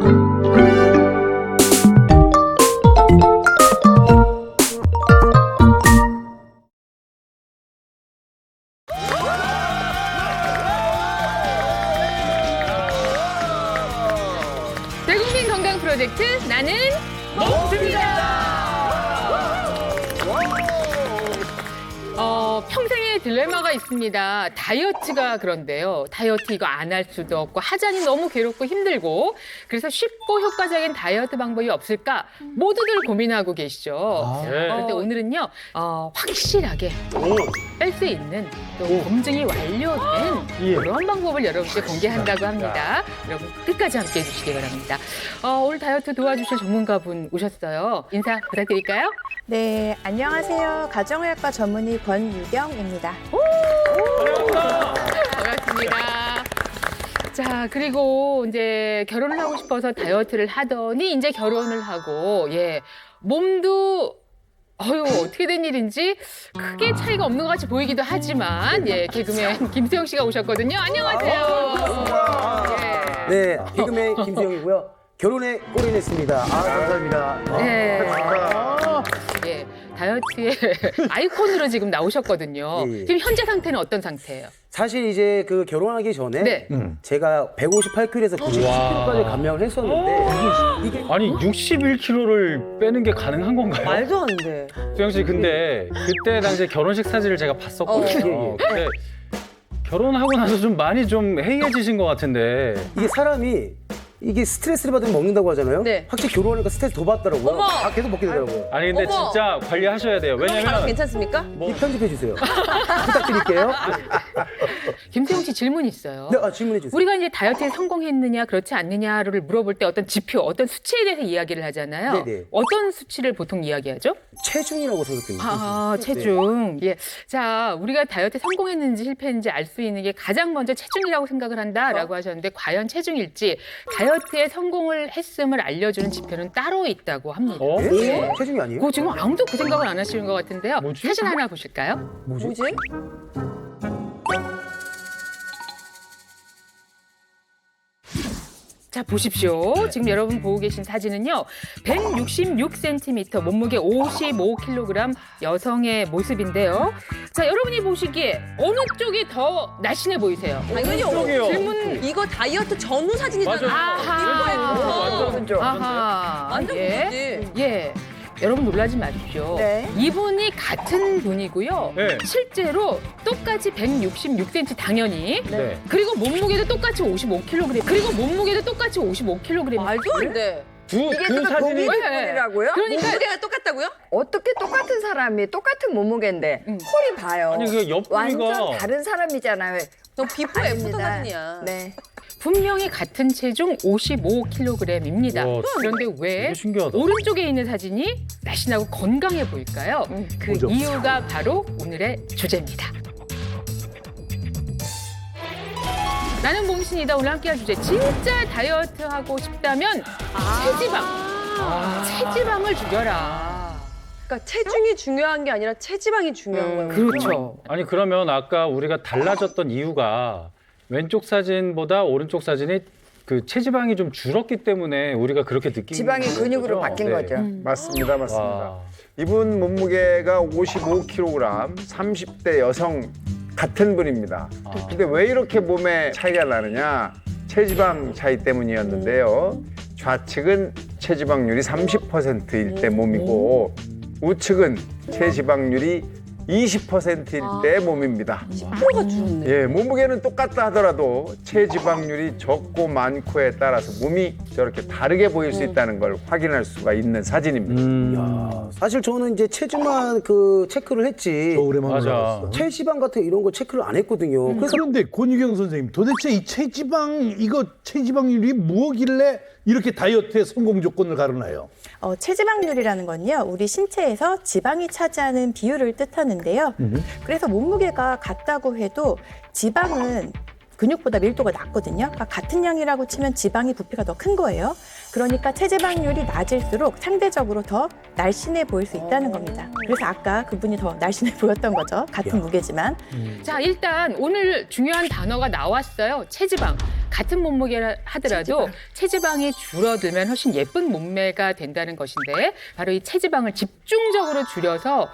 대국민 건강 프로젝트 나는 먹습니다. 평생의 딜레마가 있습니다. 다이어트가 그런데요. 다이어트 이거 안 할 수도 없고 하자니 너무 괴롭고 힘들고 그래서 쉽고 효과적인 다이어트 방법이 없을까 모두들 고민하고 계시죠. 그런데 오늘은요. 확실하게 뺄 수 있는 또 검증이 완료된 그런 방법을 여러분께 공개한다고 합니다. 여러분 끝까지 함께해 주시기 바랍니다. 오늘 다이어트 도와주실 전문가분 오셨어요. 인사 부탁드릴까요? 네, 안녕하세요. 가정의학과 전문의 권유경입니다. 반갑습니다. 자, 그리고 이제 결혼을 하고 싶어서 다이어트를 하더니 이제 결혼을 하고, 몸도 어떻게 된 일인지 크게 차이가 없는 것 같이 보이기도 하지만, 개그맨 김수영 씨가 오셨거든요. 안녕하세요. 네, 개그맨 김수영이고요. 결혼에 골인했습니다. 감사합니다. 다이어트의 아이콘으로 지금 나오셨거든요. 지금 현재 상태는 어떤 상태예요? 사실 이제 그 결혼하기 전에 제가 158kg에서 97kg까지 감량을 했었는데 이게 아니 61kg를 빼는 게 가능한 건가요? 말도 안 돼. 수영 씨 근데 그때 당시에 결혼식 사진을 제가 봤었거든요. 근데 결혼하고 나서 좀 많이 좀 해이해지신 것 같은데. 이게 사람이 이게 스트레스를 받으면 먹는다고 하잖아요. 네. 확실히 결혼하니까 스트레스 더 받더라고요. 어머! 계속 먹게 되더라고요. 아니 근데 어머! 진짜 관리하셔야 돼요. 사람 왜냐면 괜찮습니까? 이 편집해 주세요. 부탁드릴게요. 김수영 씨 질문이 있어요. 네, 질문해 주세요. 우리가 이제 다이어트에 성공했느냐 그렇지 않느냐를 물어볼 때 어떤 지표, 어떤 수치에 대해서 이야기를 하잖아요. 네네. 어떤 수치를 보통 이야기하죠? 체중이라고 생각됩니다. 체중. 자, 우리가 다이어트에 성공했는지 실패했는지 알 수 있는 게 가장 먼저 체중이라고 생각을 한다라고 하셨는데 과연 체중일지 다이어트에 성공을 했음을 알려주는 지표는 따로 있다고 합니다. 네? 체중이 아니에요? 지금 아무도 그 생각을 안 하시는 것 같은데요. 뭐지? 사진 하나 보실까요? 뭐지? 자, 보십시오. 지금 여러분 보고 계신 사진은요. 166cm, 몸무게 55kg 여성의 모습인데요. 자, 여러분이 보시기에 어느 쪽이 더 날씬해 보이세요? 당연히 쪽이요? 질문. 이거 다이어트 전후 사진이잖아. 아하. 이거예요. 아하. 완전 그거지. 여러분 놀라지 마십시오. 네. 이분이 같은 분이고요. 네. 실제로 똑같이 166cm 당연히. 네. 그리고 몸무게도 똑같이 55kg. 그리고 몸무게도 똑같이 55kg. 말도 안 돼. 두 사진이 이라고요? 그러니까 몸무게가 똑같다고요? 어떻게 똑같은 사람이 똑같은 몸무게인데 홀이 봐요. 아니 그 옆구리가 완전 다른 사람이잖아요. 너 비포 애프터 아닙니다. 사진이야. 네. 분명히 같은 체중 55kg입니다. 와, 그런데 왜 되게 신기하다. 오른쪽에 있는 사진이 날씬하고 건강해 보일까요? 그 이유가 바로 오늘의 주제입니다. 나는 몸신이다 오늘 함께할 주제 진짜 다이어트 하고 싶다면 체지방을 죽여라. 그러니까 체중이 중요한 게 아니라 체지방이 중요한 거예요. 그렇죠. 아니 그러면 아까 우리가 달라졌던 이유가 왼쪽 사진보다 오른쪽 사진이 그 체지방이 좀 줄었기 때문에 우리가 그렇게 느끼는 지방이 근육으로 거죠? 바뀐 네. 거죠. 맞습니다, 맞습니다. 와. 이분 몸무게가 55kg, 30대 여성 같은 분입니다. 근데 왜 이렇게 몸에 차이가 나느냐? 체지방 차이 때문이었는데요. 좌측은 체지방률이 30%일 때 몸이고 우측은 체지방률이 20%일 때 몸입니다. 10%가 줄었네. 예, 몸무게는 똑같다 하더라도 체지방률이 적고 많고에 따라서 몸이 저렇게 다르게 보일 수 있다는 걸 확인할 수가 있는 사진입니다. 사실 저는 이제 체중만 그 체크를 했지. 맞아. 체지방 같은 이런 거 체크를 안 했거든요. 그래서 그런데 권유경 선생님, 도대체 이 체지방률이 무엇길래 이렇게 다이어트의 성공 조건을 가르나요? 체지방률이라는 건요, 우리 신체에서 지방이 차지하는 비율을 뜻하는데요. 그래서 몸무게가 같다고 해도 지방은 근육보다 밀도가 낮거든요. 그러니까 같은 양이라고 치면 지방이 부피가 더 큰 거예요. 그러니까 체지방률이 낮을수록 상대적으로 더 날씬해 보일 수 있다는 겁니다. 그래서 아까 그분이 더 날씬해 보였던 거죠. 같은 무게지만. 자, 일단 오늘 중요한 단어가 나왔어요. 체지방. 같은 몸무게라 하더라도 체지방이 줄어들면 훨씬 예쁜 몸매가 된다는 것인데 바로 이 체지방을 집중적으로 줄여서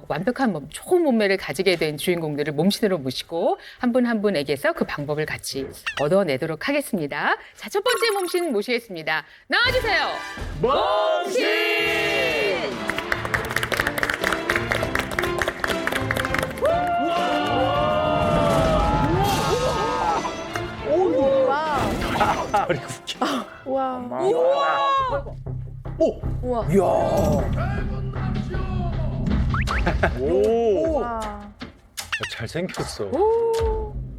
완벽한 좋은 몸매를 가지게 된 주인공들을 몸신으로 모시고 한 분 한 분에게서 그 방법을 같이 얻어내도록 하겠습니다. 자, 첫 번째 몸신 모시겠습니다. 나와주세요. 잘생겼어.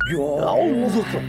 무섭다.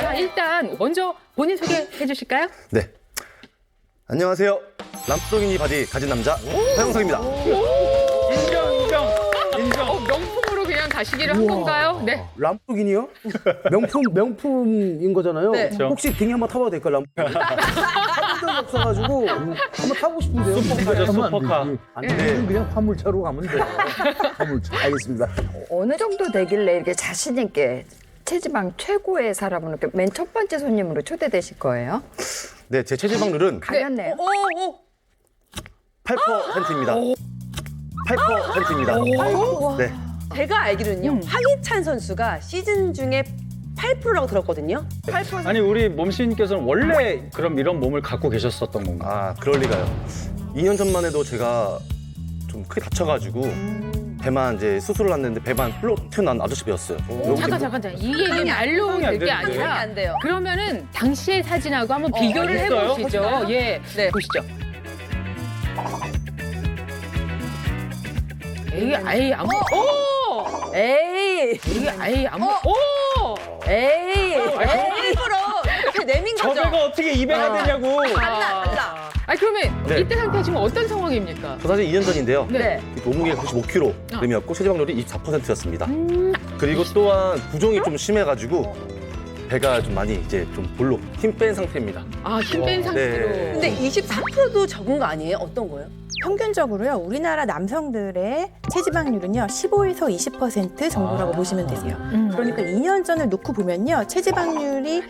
자, 일단 먼저 본인 소개해 주실까요? 네. 안녕하세요. 람프로기니 바지 가진 남자 서영석입니다. 인정. 명품으로 그냥 가시기로 한 건가요? 네. 람보르기니요? 명품인 거잖아요. 네. 그렇죠. 혹시 비행기 한번 타봐도 될까요, 람보르기니? 타본 적이 없어가지고 한번 타고 싶은데요. 슈퍼카죠, 슈퍼카. 안 네. 돼. 그냥 화물차로 가면 돼요. 화물차. 알겠습니다. 어느 정도 되길래 이렇게 자신 있게 체지방 최고의 사람을 이렇게 맨 첫 번째 손님으로 초대되실 거예요? 네, 제 체지방률은 가렸네요. 8%입니다. 8%입니다. 네. 제가 알기로는요. 황희찬 선수가 시즌 중에 8%라고 들었거든요. 아니 우리 몸신께서는 원래 그럼 이런 몸을 갖고 계셨었던 건가? 아, 그럴 리가요. 2년 전만 해도 제가 좀 크게 다쳐가지고 배만 이제 수술을 했는데 배만 뿔로 튀어나온 아저씨 배웠어요. 잠깐. 이 얘기 말로 될 게 안 되는데. 아니라 안 돼요. 그러면은 당시의 사진하고 한번 비교를 알겠어요. 해보시죠. 예, 네. 보시죠. 에이, 아예 아무, 오! 에이, 이게 아예 아무, 오! 에이. 일부러 이렇게 내민 저 거죠. 배가 어떻게 2배가 되냐고. 달라. 아니, 그러면 네. 이때 상태 지금 어떤 상황입니까? 저 사실 2년 전인데요. 네. 몸무게가 95kg이었고 체지방률이 24%였습니다. 그리고 또한 부종이 좀 심해가지고 배가 좀 많이 이제 좀 볼록 힘 뺀 상태입니다. 아, 힘 뺀 상태로. 네. 근데 24%도 적은 거 아니에요? 어떤 거요? 평균적으로요, 우리나라 남성들의 체지방률은요, 15에서 20% 정도라고 보시면 되세요. 그러니까 2년 전을 놓고 보면요, 체지방률이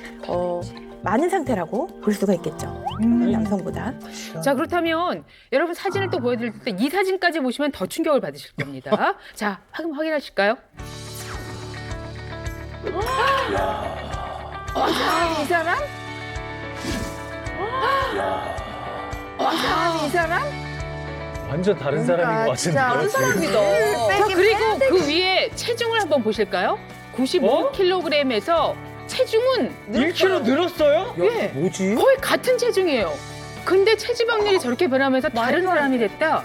많은 상태라고 볼 수가 있겠죠. 남성보다. 자, 그렇다면 여러분 사진을 또 보여드릴 때 이 사진까지 보시면 더 충격을 받으실 겁니다. 자, 확인하실까요? 이 사람? 이 사람? 완전 다른 사람인 것 같은데. 다른 사람이다. 자, 그리고 그 위에 체중을 한번 보실까요? 95kg에서 체중은 1kg 늘었어요? 예, 뭐지? 거의 같은 체중이에요. 근데 체지방률이 저렇게 변하면서 다른 사람이 됐다.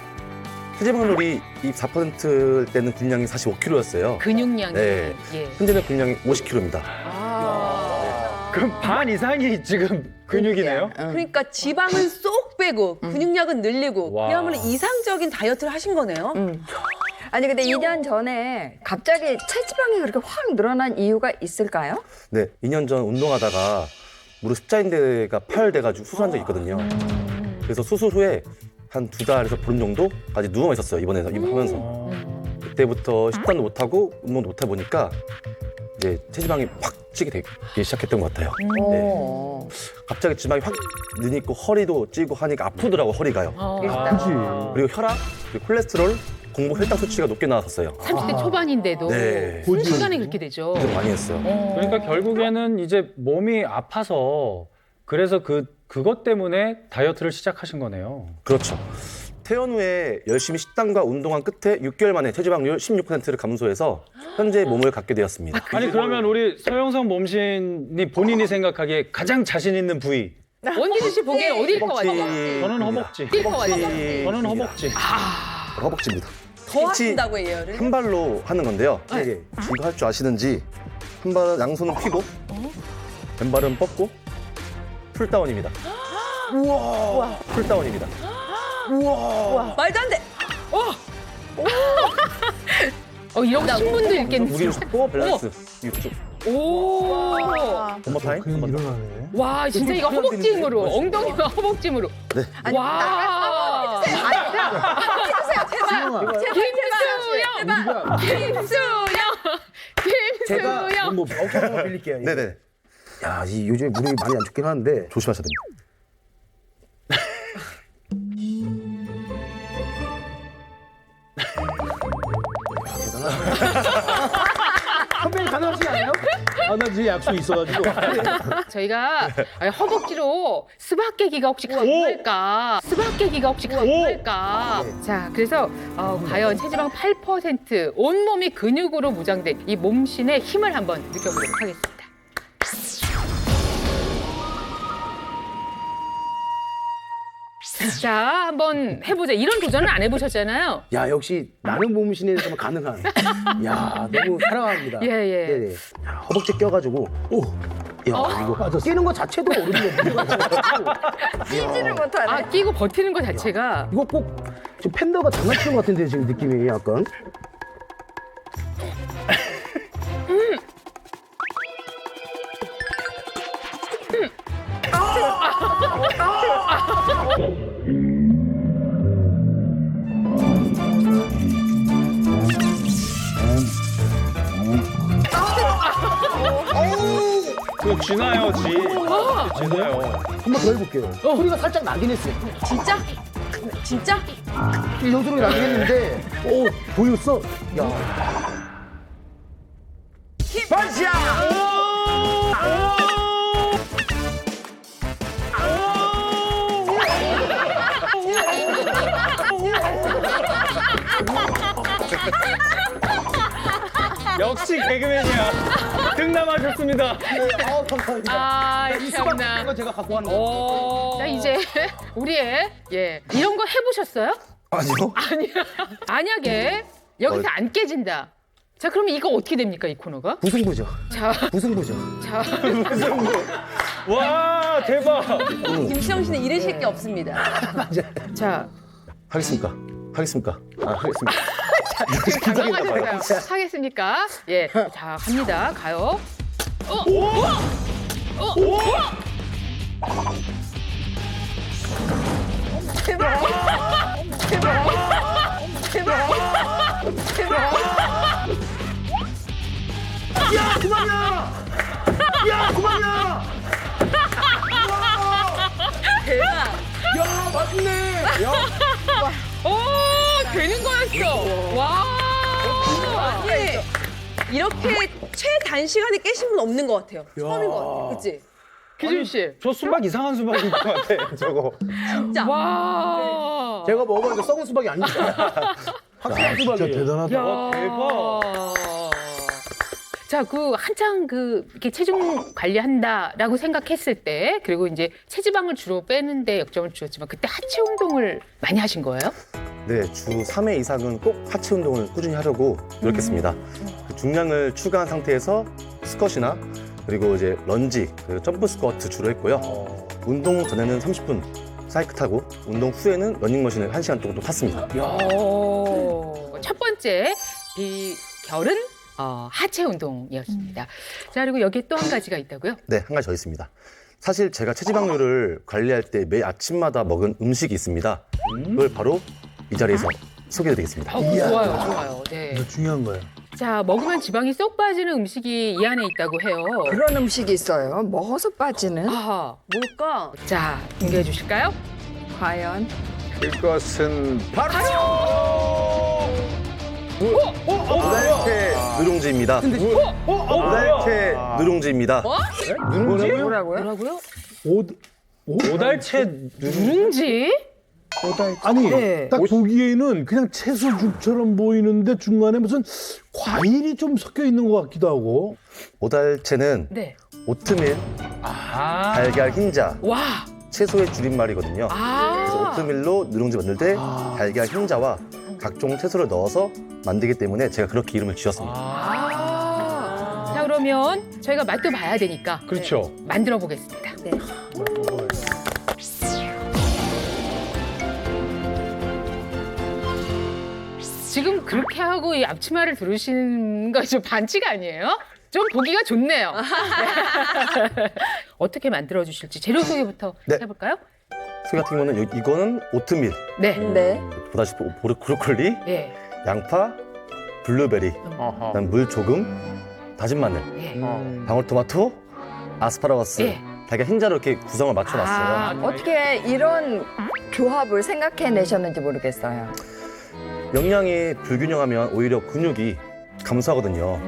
체지방률이 24%일 때는 근량이 45kg였어요. 근육량이. 네. 예. 현재는 근량이 50kg입니다. 그럼 반 이상이 지금 근육이네요? 그러니까 지방은 쏙 빼고 근육량은 늘리고 와. 그야말로 이상적인 다이어트를 하신 거네요. 아니 근데 2년 전에 갑자기 체지방이 그렇게 확 늘어난 이유가 있을까요? 네, 2년 전 운동하다가 무릎 십자인대가 파열돼가지고 수술한 적이 있거든요. 그래서 수술 후에 한 2달에서 보름 정도까지 누워만 있었어요, 입원해서 하면서. 그때부터 식단도 못하고 운동도 못하다 보니까 이제 체지방이 확 찌게 되기 시작했던 것 같아요. 네. 갑자기 지방이 확 느니고 허리도 찌고 하니까 아프더라고요, 허리가요. 어. 그렇지. 그리고 혈압, 그리고 콜레스테롤, 공복 혈당 수치가 높게 나왔었어요. 30대 초반인데도 네. 순식간에 그렇게 되죠. 고생 많이 했어요. 그러니까 결국에는 이제 몸이 아파서 그래서 그것 때문에 다이어트를 시작하신 거네요. 그렇죠. 퇴원 후에 열심히 식단과 운동한 끝에 6개월 만에 체지방률 16%를 감소해서 현재 몸을 갖게 되었습니다. 아니 그러면 우리 서영석 몸신이 본인이 생각하기에 가장 자신 있는 부위? 원기준 씨 보기에 어디일 것 같아요? 저는 허벅지. 어디일 것 같아요? 저는 허벅지. 허벅지입니다. 더 하신다고 예열을? 한 발로 하는 건데요. 이거 할 줄 아시는지 한 발은 양손은 펴고 왼발은 뻗고 풀다운입니다. 우와. 풀다운입니다. 말도 안 돼. 이런 거 신문도 읽겠네. 무게를 줬고 밸런스 이쪽. 오. 원모 타임. 그냥 일어나네. 와, 진짜 이거 허벅지 힘으로, 엉덩이와 허벅지 힘으로. 네. 와. 제가 김수영. 뭐 어깨 한번 빌릴게요. 네네. 야, 이 요즘에 무릎이 많이 안 좋긴 하는데 조심하셔야 됩니다. 선배님 가능하시지 않아요? 아, 나 지금 약속 있어가지고. 저희가 허벅지로 수박 깨기가 혹시 가능할까? 수박 깨기가 혹시 가능할까? 자, 그래서 과연 체지방 8% 온몸이 근육으로 무장된 이 몸신의 힘을 한번 느껴보도록 하겠습니다. 자, 한번 해보자. 이런 도전은 안 해보셨잖아요. 야, 역시 나는 몸신에서만 가능한. 야, 너무 사랑합니다. 예, 예. 네네. 야, 허벅지 껴가지고 오. 야, 이거 끼는 거 자체도 어렵네요. 무게가 있어가지고. 끼지를 못하네. 아, 끼고 버티는 것 자체가. 이거 꼭 지금 팬더가 장난치는 것 같은데 지금 느낌이 약간. 그 쥐나요, 쥐. 쥐나요. 한 번 더 해볼게요. 소리가 살짝 나긴 했어요. 진짜? 진짜? 이런 소리가 나긴 했는데, 오, 보였어? 야. 역시 개그맨이야. 등남하셨습니다. 감사합니다. 아, 참나. 이거 제가 갖고 가는 거. 자, 이제 우리의 이런 거 해보셨어요? 아니요. 만약에 여기서 안 깨진다. 자, 그러면 이거 어떻게 됩니까, 이 코너가? 무승부죠. 자, 무승부죠. 자. 와, 대박. 김수영 씨는 이러실 게 없습니다. 자, 하겠습니까? 하겠습니까? 아, 하겠습니다. 당황하셨어요. 하겠습니까? 예. 자, 갑니다. 가요. 야, 맛있네. 오, 되는 거였어. 와. 아니, 이렇게 최단시간에 깨신 분 없는 것 같아요. 처음인 것 같아요. 그치? 기준 씨. 저 수박 이상한 수박인 것 같아, 저거. 진짜. 와. 제가 먹어보니까 썩은 수박이 아닙니다. 확실한 진짜 수박이에요. 대단하다. 야, 대박. 자, 한창 이렇게 체중 관리한다라고 생각했을 때, 그리고 이제 체지방을 주로 빼는데 역점을 주었지만, 그때 하체 운동을 많이 하신 거예요? 네, 주 3회 이상은 꼭 하체 운동을 꾸준히 하려고 노력했습니다. 중량을 추가한 상태에서 스쿼시나 그리고 이제 런지, 그리고 점프 스쿼트 주로 했고요. 운동 전에는 30분 사이클 타고 운동 후에는 러닝머신을 1시간 정도 탔습니다. 첫 번째 비결은 하체 운동이었습니다. 자, 그리고 여기 또 한 가지가 있다고요? 네, 한 가지 더 있습니다. 사실 제가 체지방률을 관리할 때 매일 아침마다 먹은 음식이 있습니다. 그걸 바로 이 자리에서 소개해드리겠습니다. 좋아요, 좋아요. 네. 이거 중요한 거야. 자, 먹으면 지방이 쏙 빠지는 음식이 이 안에 있다고 해요. 그런 음식이 있어요. 먹어서 빠지는. 아하. 뭘까? 자, 공개해 주실까요? 과연 그것은 바로 오달채 누룽지입니다. 오달채 누룽지입니다. 뭐라고요? 오달채 누룽지? 아니 네. 딱 보기에는 그냥 채소죽처럼 보이는데 중간에 무슨 과일이 좀 섞여 있는 것 같기도 하고. 오달채는 네. 오트밀, 달걀 흰자, 와. 채소의 줄임말이거든요. 그래서 오트밀로 누룽지 만들 때 달걀 흰자와 각종 채소를 넣어서 만들기 때문에 제가 그렇게 이름을 지었습니다. 자, 그러면 저희가 맛도 봐야 되니까 그렇죠. 만들어 보겠습니다. 네. 지금 그렇게 하고 이 앞치마를 두르시는 거 좀 반칙 아니에요? 좀 보기가 좋네요. 어떻게 만들어 주실지 재료 소개부터 네. 해볼까요? 소개 같은 경우는 이거는 오트밀, 네. 네. 보다시피 브로콜리, 예. 양파, 블루베리, 어허. 그다음 물 조금, 다진 마늘, 예. 방울토마토, 아스파라거스, 예. 달걀 흰자로 이렇게 구성을 맞춰놨어요. 어떻게 이런 조합을 생각해내셨는지 모르겠어요. 영양이 불균형하면 오히려 근육이 감소하거든요.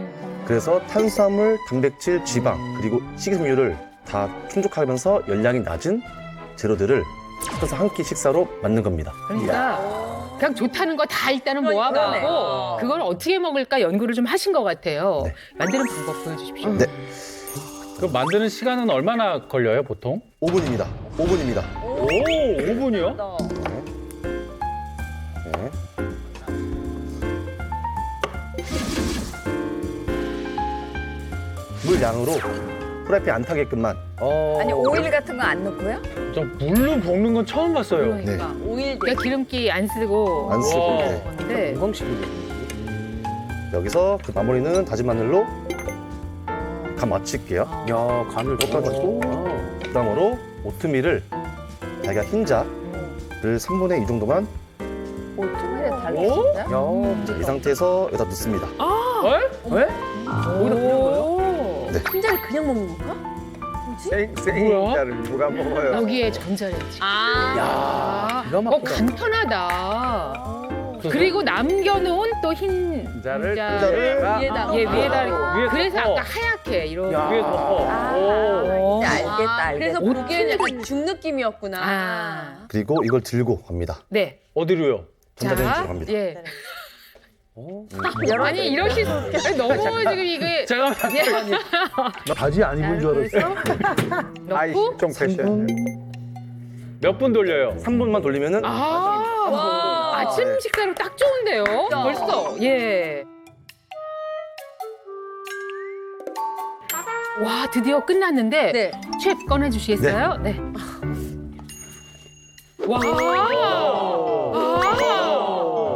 그래서 탄수화물, 단백질, 지방, 그리고 식이섬유를 다 충족하면서 열량이 낮은 재료들을 섞어서 한 끼 식사로 만든 겁니다. 그러니까 그냥 좋다는 거 다 일단은 모아가고 그러네요. 그걸 어떻게 먹을까 연구를 좀 하신 것 같아요. 네. 만드는 방법 보여주십시오. 네, 그 만드는 시간은 얼마나 걸려요, 보통? 5분입니다. 5분입니다. 오, 5분이요? 네. 물 양으로 프라이팬 안 타게끔만. 아니 오일 같은 거 안 넣고요? 저 물로 볶는 건 처음 봤어요. 그러니까 오일 그러니까 기름기 안 쓰고 안 쓰고. 와. 네. 건데 건강식이네. 여기서 그 마무리는 다진 마늘로 간 맞출게요. 야, 간을 볶아주고. 그다음으로 오트밀을 달걀 흰자를 3분의 2 정도만 오트밀에 달라진다? 야, 이제 이 상태에서 여기다 넣습니다. 왜? 오. 네. 흰자를 그냥 먹는 건가? 생자를 누가 먹어요? 여기에 전자레인지. 야, 기가 막히다. 간편하다. 그리고 남겨놓은 또 흰자를 위에다가. 예, 위에다. 위에 그래서 덮어. 아까 하얗게 이런. 야. 위에 덮어. 오. 이제 알겠다. 그래서 알겠다. 보기에는 약간 죽 느낌이었구나. 아. 그리고 이걸 들고 갑니다. 네. 어디로요? 전자레인지로 갑니다. 예. 여러 아니 이러시 너무 지금 이게 잠깐만. 나 바지 안 입은 줄 알았어. 아이 넣고 실종 패션. 몇 분 돌려요? 3분만 돌리면은 아침 식사로 딱 좋은데요. 벌써 예. 와 드디어 끝났는데 네. 셰프 꺼내주시겠어요? 네. 와.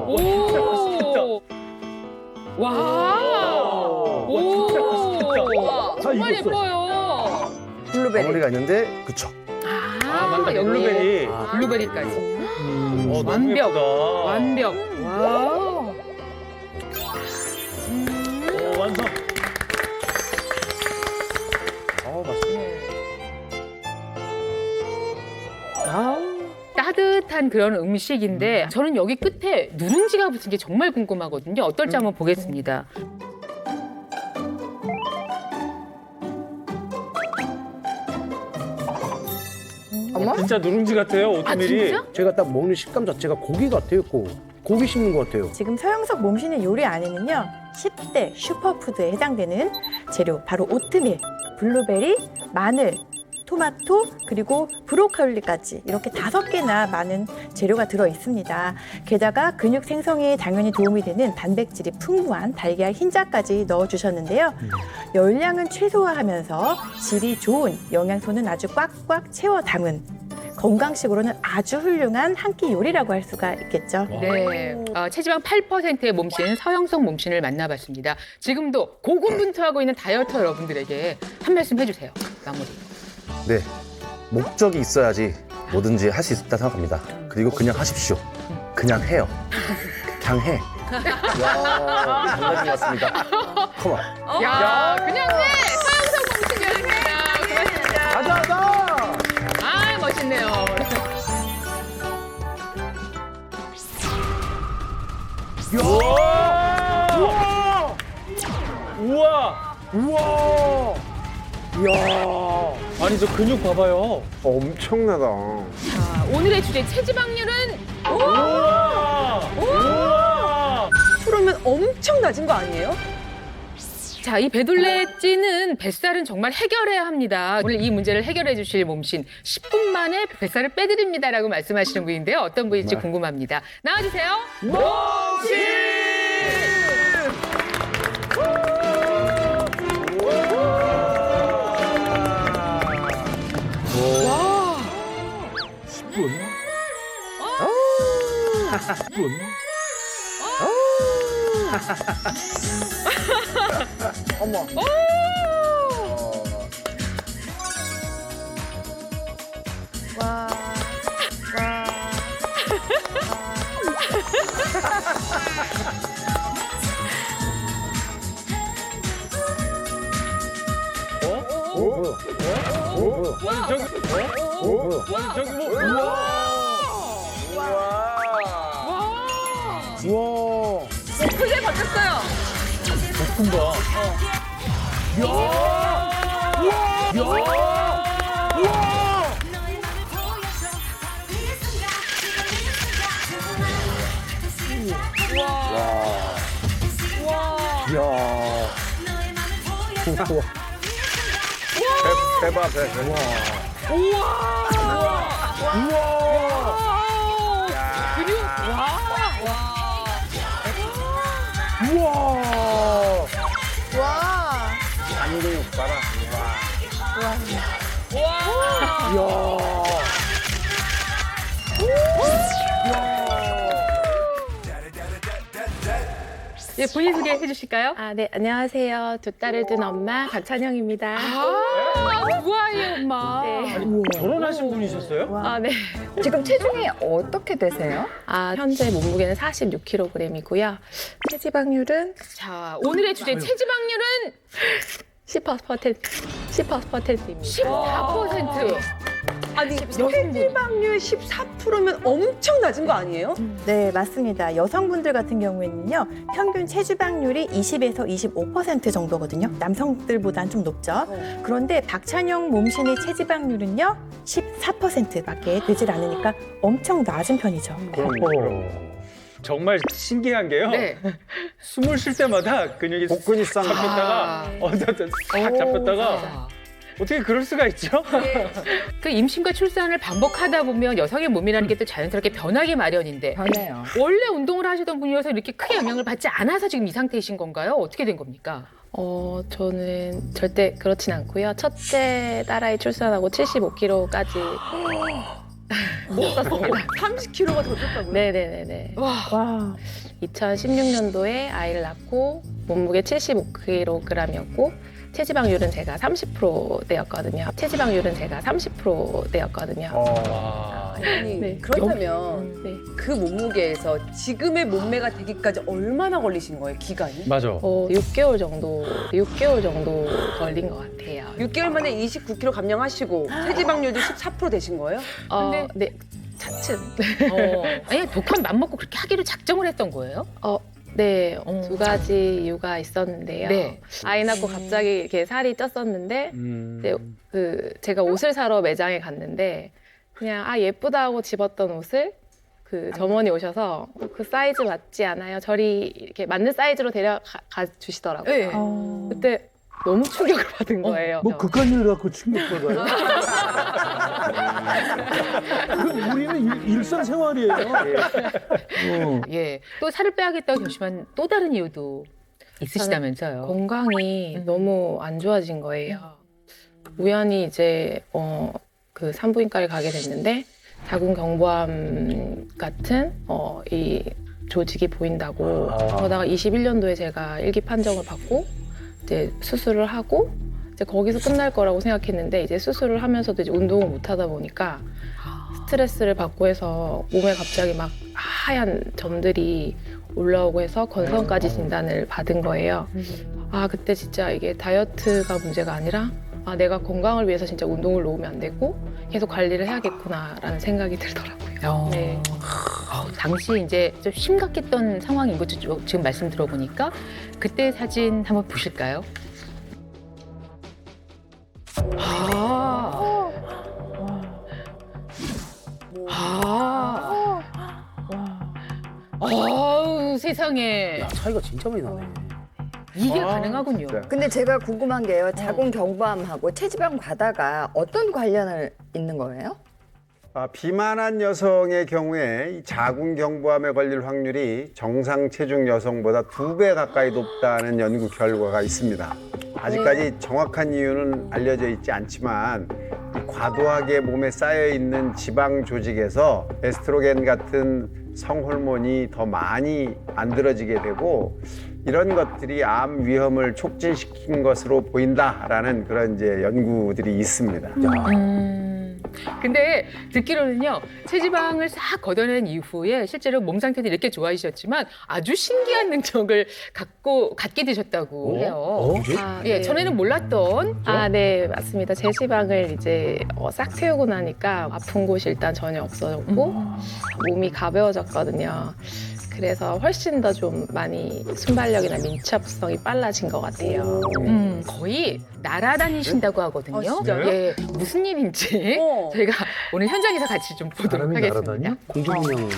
오. 와. 오. 정말 익었어. 예뻐요. 블루베리. 마무리가 있는데 그쵸. 맞다. 여기에 블루베리. 블루베리까지. 너무 완벽. 예쁘다. 완벽. 와. 오, 완성. 따뜻한 그런 음식인데 저는 여기 끝에 누룽지가 붙은 게 정말 궁금하거든요. 어떨지 한번 보겠습니다. 진짜 누룽지 같아요, 아 오트밀이. 진짜? 제가 딱 먹는 식감 자체가 고기 같아요. 고기 씹는 것 같아요. 지금 서영석 몸신의 요리 안에는요 10대 슈퍼푸드에 해당되는 재료 바로 오트밀, 블루베리, 마늘, 토마토 그리고 브로콜리까지 이렇게 5개나 많은 재료가 들어 있습니다. 게다가 근육 생성에 당연히 도움이 되는 단백질이 풍부한 달걀 흰자까지 넣어 주셨는데요. 열량은 최소화하면서 질이 좋은 영양소는 아주 꽉꽉 채워 담은 건강식으로는 아주 훌륭한 한 끼 요리라고 할 수가 있겠죠. 네. 체지방 8%의 몸신 서영석 몸신을 만나봤습니다. 지금도 고군분투하고 있는 다이어터 여러분들에게 한 말씀 해주세요. 마무리. 네, 목적이 있어야지 뭐든지 할 수 있다 생각합니다. 그리고 그냥 하십시오. 그냥 해요. 그냥 해. 야, 장난인 것 같습니다. 컴온. 야, 그냥 네 서영석 몸신이었습니다. 고맙습니다. 가자! 아, 멋있네요. 우와! 아니 저 근육 봐봐요. 엄청나다. 자, 오늘의 주제 체지방률은 그러면 엄청 낮은 거 아니에요? 자, 이 배둘레 찌는 뱃살은 정말 해결해야 합니다. 오늘 이 문제를 해결해 주실 몸신 10분 만에 뱃살을 빼드립니다라고 말씀하시는 분인데요. 어떤 분일지 궁금합니다. 나와주세요. 몸신! 와! 10분. 10분. 어머. 우와. 크게 바뀌었어요. 대박. 근육! 와! 안근육 봐라. 예, 본인 소개해 주실까요? 네, 안녕하세요. 두 딸을 둔 엄마 박찬영입니다. 우아의 엄마. 결혼하신 분이셨어요? 네. 지금 체중이 어떻게 되세요? 현재 몸무게는 46kg이고요. 체지방률은 자, 오늘의 주제 체지방률은 10%입니다. 14%. 아니, 체지방률 14%면 엄청 낮은 거 아니에요? 네, 맞습니다. 여성분들 같은 경우에는요, 평균 체지방률이 20에서 25% 정도거든요. 남성들보다는 좀 높죠. 그런데 박찬영 몸신의 체지방률은요, 14%밖에 되질 않으니까 엄청 낮은 편이죠. 정말 신기한 게요. 네. 숨을 쉴 때마다 근육이 복근이 싹 잡혔다가 싹 잡혔다가 어떻게 그럴 수가 있죠? 그 임신과 출산을 반복하다 보면 여성의 몸이라는 게 또 자연스럽게 변하기 마련인데 변해요. 원래 운동을 하시던 분이어서 이렇게 크게 영향을 받지 않아서 지금 이 상태이신 건가요? 어떻게 된 겁니까? 저는 절대 그렇진 않고요. 첫째 딸아이 출산하고 75kg까지 30kg가 더 쪘다고요? 네네네네. 와. 2016년도에 아이를 낳고 몸무게 75kg이었고 체지방률은 제가 30%대였거든요. 아니, 네. 그렇다면 네. 그 몸무게에서 지금의 몸매가 되기까지 얼마나 걸리신 거예요, 기간이? 맞아. 6개월 정도 걸린 것 같아요. 6개월 만에 29kg 감량하시고 체지방률도 14% 되신 거예요? 근데- 네, 차츰. 아니, 독한 맘 먹고 그렇게 하기로 작정을 했던 거예요? 네, 두 가지 이유가 있었는데요. 네. 아이 낳고 갑자기 이렇게 살이 쪘었는데 이제 제가 옷을 사러 매장에 갔는데 그냥 예쁘다 하고 집었던 옷을 그 점원이 오셔서 그 사이즈 맞지 않아요? 저리 이렇게 맞는 사이즈로 데려가 주시더라고요. 네. 그때 너무 충격을 받은 거예요. 뭐 그깟 일 갖고 충격받아요? 우리는 일상생활이에요. 예. 또 살을 빼야겠다고 결심한 또 다른 이유도 있으시다면서요? 건강이 너무 안 좋아진 거예요. 우연히 이제 그 산부인과를 가게 됐는데 자궁경부암 같은 이 조직이 보인다고 그러다가 21년도에 제가 일기 판정을 받고 이제 수술을 하고 이제 거기서 끝날 거라고 생각했는데 이제 수술을 하면서도 이제 운동을 못 하다 보니까 스트레스를 받고 해서 몸에 갑자기 막 하얀 점들이 올라오고 해서 건성까지 진단을 받은 거예요. 그때 진짜 이게 다이어트가 문제가 아니라 내가 건강을 위해서 진짜 운동을 놓으면 안 되고 계속 관리를 해야겠구나라는 생각이 들더라고요. 네. 당시 이제 좀 심각했던 상황인 거죠. 지금 말씀 들어보니까 그때 사진 한번 보실까요? 세상에 야, 차이가 진짜 많이 나네. 이게 가능하군요. 진짜. 근데 제가 궁금한 게요. 자궁 경부암하고 체지방 과다가 어떤 관련을 있는 거예요? 비만한 여성의 경우에 이 자궁경부암에 걸릴 확률이 정상 체중 여성보다 2배 가까이 높다는 연구 결과가 있습니다. 아직까지 정확한 이유는 알려져 있지 않지만 이 과도하게 몸에 쌓여 있는 지방 조직에서 에스트로겐 같은 성호르몬이 더 많이 만들어지게 되고 이런 것들이 암 위험을 촉진시킨 것으로 보인다라는 그런 이제 연구들이 있습니다. 근데 듣기로는요, 체지방을 싹 걷어낸 이후에 실제로 몸 상태도 이렇게 좋아지셨지만 아주 신기한 능력을 갖게 되셨다고 해요. 아, 예, 네. 전에는 몰랐던. 아, 네, 맞습니다. 체지방을 이제 싹 채우고 나니까 아픈 곳이 일단 전혀 없어졌고 몸이 가벼워졌거든요. 그래서 훨씬 더 좀 많이 순발력이나 민첩성이 빨라진 것 같아요. 거의 날아다니신다고 하거든요. 아, 진짜요? 예, 무슨 일인지 어. 저희가 오늘 현장에서 같이 좀 보도록 사람이 하겠습니다. 날아다녀? 공중부양.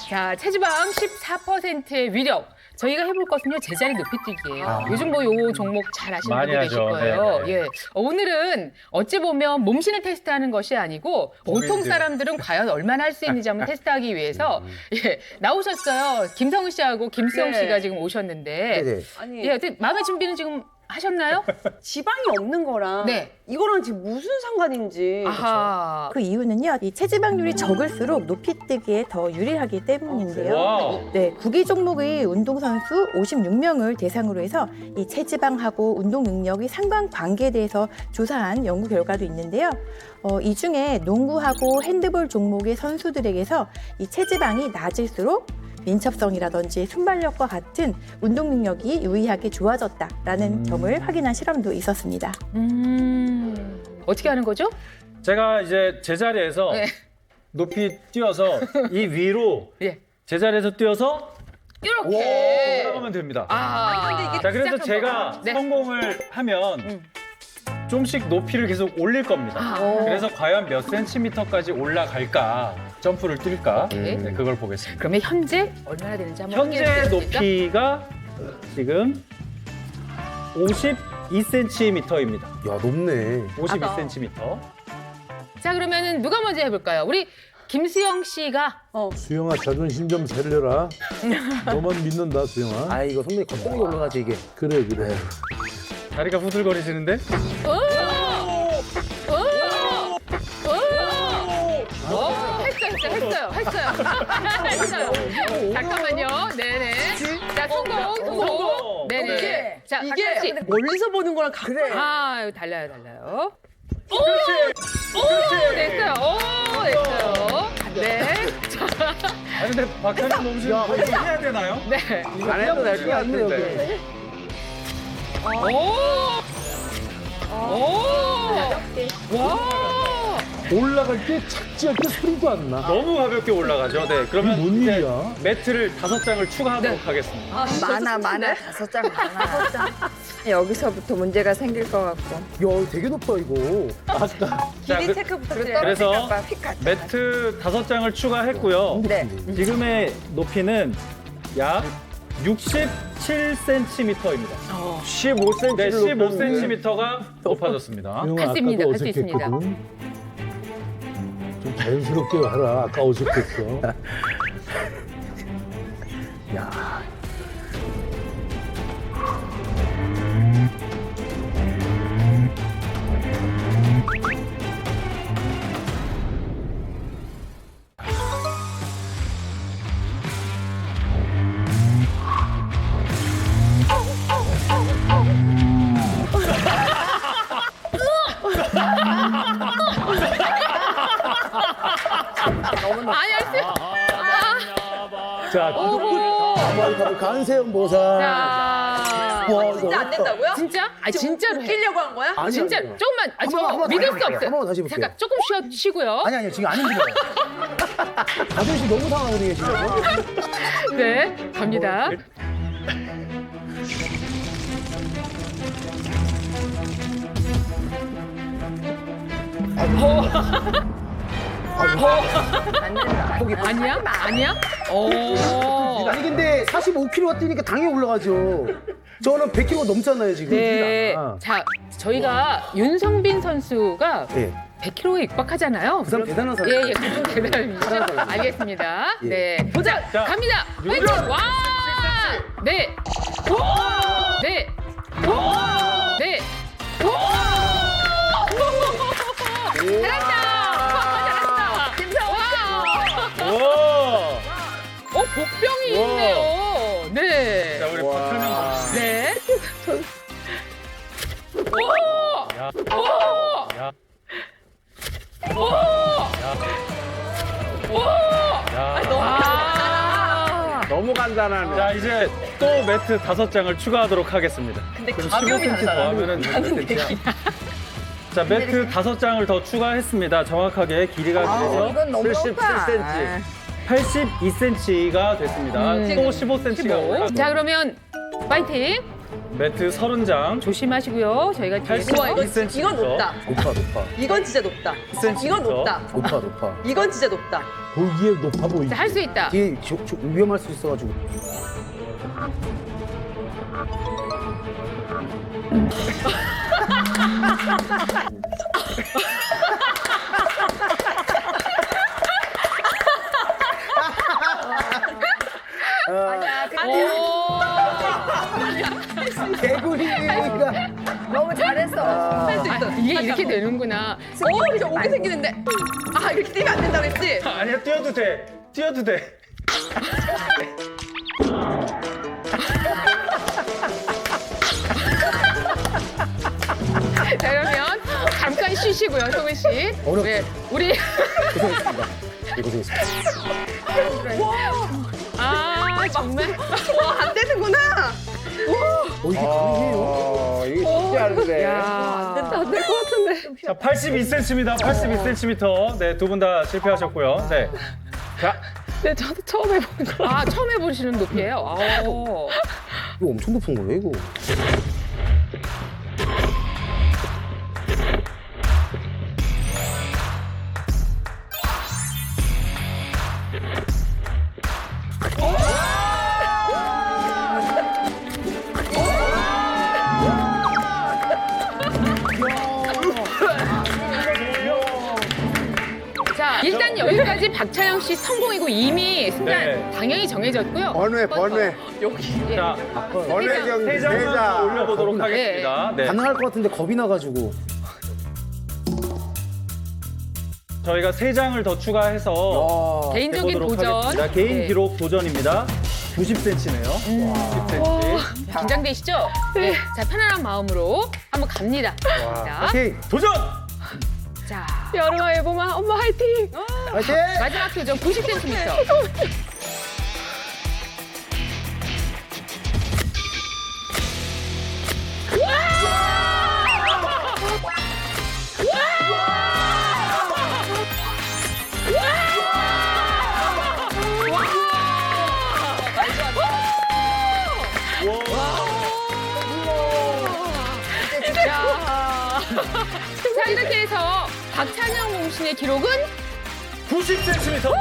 자, 체지방 14%의 위력. 저희가 해볼 것은요, 제자리 높이뛰기예요. 요즘 뭐 요 종목 잘 아시는 많이 분들 계실 하죠. 거예요. 네, 네. 예. 오늘은 어찌 보면 몸신을 테스트하는 것이 아니고 보통 몸인들. 사람들은 과연 얼마나 할 수 있는지 한번 테스트하기 위해서 예, 나오셨어요. 김성우 씨하고 김수영 네. 씨가 지금 오셨는데 네네. 아니 예, 어떻게 마음의 준비는 지금 하셨나요? 지방이 없는 거랑 네. 이거랑 지금 무슨 상관인지. 아하. 그 이유는요, 이 체지방률이 적을수록 높이뛰기에 더 유리하기 때문인데요. 와우. 네, 구기 종목의 운동선수 56명을 대상으로 해서 이 체지방하고 운동 능력의 상관관계에 대해서 조사한 연구 결과도 있는데요. 이 중에 농구하고 핸드볼 종목의 선수들에게서 이 체지방이 낮을수록 민첩성이라든지 순발력과 같은 운동 능력이 유의하게 좋아졌다라는 점을 확인한 실험도 있었습니다. 어떻게 하는 거죠? 제가 이제 제자리에서 네. 높이 뛰어서 이 위로 예. 제자리에서 뛰어서 이렇게. 올라가면 됩니다. 아. 자, 그래서 시작한 제가 거다. 네. 성공을 하면 좀씩 높이를 계속 올릴 겁니다. 아. 그래서 과연 몇 센티미터까지 올라갈까, 점프를 뛸까, 오케이. 네, 그걸 보겠습니다. 그러면 현재 얼마나 되는지 한번 현재 확인해 주시겠습니까? 높이가 지금 52cm입니다. 야, 높네. 52cm. 자, 그러면은 누가 먼저 해볼까요? 우리 김수영 씨가 수영아 자존심 좀 살려라. 너만 믿는다 수영아. 아, 이거 선배님 거뜬하게 올라가지, 이게. 그래 그래. 다리가 후들거리시는데? 했어요. 잠깐만요. 네네. 자, 성공. 네네. 자, 이게 박찬 씨. 멀리서 보는 거랑 가까이. 아, 달라요. 그렇지! 됐어요. 됐어요. 네. 자, 아니, 근데 박찬희 몸신 이거 해야 되나요? 네. 안 해도 될 것 같은데. 와. 올라갈 때 착지 않게 소리도 안 나. 너무 가볍게 올라가죠. 네. 그러면 이게 뭔 이제 일이야? 매트를 5장을 추가하도록 하겠습니다. 많아. 5장 많아. 여기서부터 문제가 생길 것 같고. 야, 되게 높다, 이거. 자, 길이 체크 부탁드려요. 그래서 휙 갔다. 매트 5장을 추가했고요. 네. 지금의 높이는 약 67cm입니다. 15cm를 네, 15cm가 높아졌습니다. 수영아 갔습니다. 아까도 갈수 있습니다. 어색했거든. 좀 자연스럽게 하라. 아까 어색했어. 아니, 알았어요. 자, 한번 간세형 보사. 자. 와, 이거 진짜 안 된다고요? 진짜? 아, 진짜로 해. 웃기려고 한 거야? 아니, 진짜 아니요. 조금만 한번 믿을 다시 수 해볼게요. 없어요. 한번 다시 해볼게요. 잠깐 조금 쉬고요. 아니, 지금 안 힘들어요. 자존심 너무 상하고 계시네요. 네, 갑니다. 아니야? 아니야? 오. 아니 근데 45kg가 뛰니까 당연히 올라가죠. 저는 100kg 넘잖아요 지금. 네. 자, 저희가 윤성빈 선수가 예. 100kg에 육박하잖아요. 그 사람 대단한 사람. 예, 그분 대단합니다. 알겠습니다. 예. 네. 보자. 자, 갑니다. 화이팅! 와! 네. 네. 네. 잘한다. 잘한다. 김성호. 오! 복병이 우와. 있네요. 네. 자, 우리 박찬영 선수. 네. 야. 야. 너무 간단하네. 자, 이제 또 매트 5장을 추가하도록 하겠습니다. 근데 가격이 15cm 더하면은 몇 cm야? 자, 매트 5장을 더 추가했습니다. 정확하게 길이가 그래서 이건 너무 높아. 82cm가 됐습니다. 또 15cm가 올라. 자, 그러면 파이팅. 매트 30장. 조심하시고요. 저희가 뒤에서 82cm. 이건 높다. 높아. 이건 진짜 높다. 10cm. 이건 높다. 높아. 이건 진짜 높다. 보기에 높아 보이지. 할 수 있다. 뒤에 위험할 수 있어가지고. 개구리가 너무 잘했어. 이게 이렇게 되는구나. 이제 오게 생기는데. 아, 이렇게 뛰면 안 된다 그랬지? 아니야, 뛰어도 돼. 뛰어도 돼. 자, 그러면 잠깐 쉬시고요, 성은 씨. 어렵다. 네, 우리 고생했습니다. 예, 고생했습니다. 아 정말 와, 안 되는구나. 이게 가능해요? 이게 쉽지 않은데. 야. 안 될 것 같은데. 자, 82cm입니다. 82cm. 네, 두 분 다 실패하셨고요. 네. 자, 네, 저도 처음 해보는 거. 아 처음 해보시는 높이에요. 오. 이거 엄청 높은 거예요, 이거. 자, 일단 여기까지 박찬영 씨 성공이고 이미 승자 네. 당연히 정해졌고요. 번외. 예. 자, 번외 경기 세 장을 세자. 올려보도록 하겠습니다. 네. 가능할 것 같은데 겁이 나가지고. 저희가 3장을 더 추가해서 개인적인 해보도록 도전. 하겠습니다. 개인 네. 기록 도전입니다. 90cm네요. 90cm. 긴장되시죠? 네. 자, 편안한 마음으로 한번 갑니다. 자, 오케이. 도전! 자, 여름아 예보마 엄마 화이팅. 화이팅! 마지막 도전 90cm. 자, 이렇게 해서 박찬영 공신의 기록은 90cm!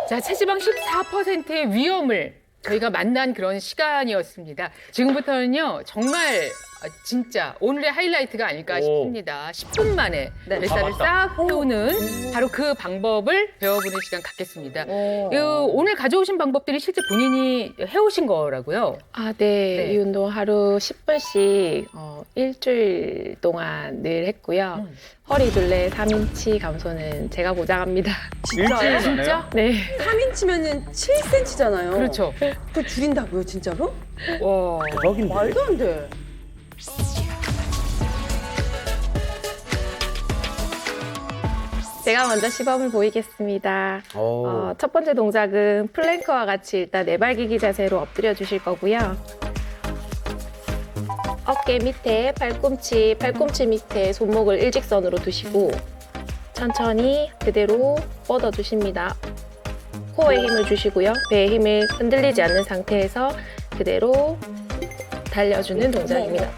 자, 체지방 14%의 위험을 저희가 만난 그런 시간이었습니다. 지금부터는요, 정말 진짜 오늘의 하이라이트가 아닐까 오. 싶습니다. 10분 만에 뱃살을 싹 태우는 바로 그 방법을 배워보는 시간 갖겠습니다. 오늘 가져오신 방법들이 실제 본인이 해오신 거라고요? 아, 네. 네. 이 운동 하루 10분씩 일주일 동안 늘 했고요. 허리 둘레 3인치 감소는 제가 보장합니다. 일주일 만에요? 진짜? 네. 3인치면은 7cm잖아요. 그렇죠. 그걸 줄인다고요, 진짜로? 와. 대박인데. 말도 안 돼. 제가 먼저 시범을 보이겠습니다. 어. 첫 번째 동작은 플랭크와 같이 일단 네발기기 자세로 엎드려 주실 거고요. 어깨 밑에 팔꿈치 밑에 손목을 일직선으로 두시고 천천히 그대로 뻗어 주십니다. 코어에 힘을 주시고요. 배에 힘을 흔들리지 않는 상태에서 그대로 달려주는 동작입니다.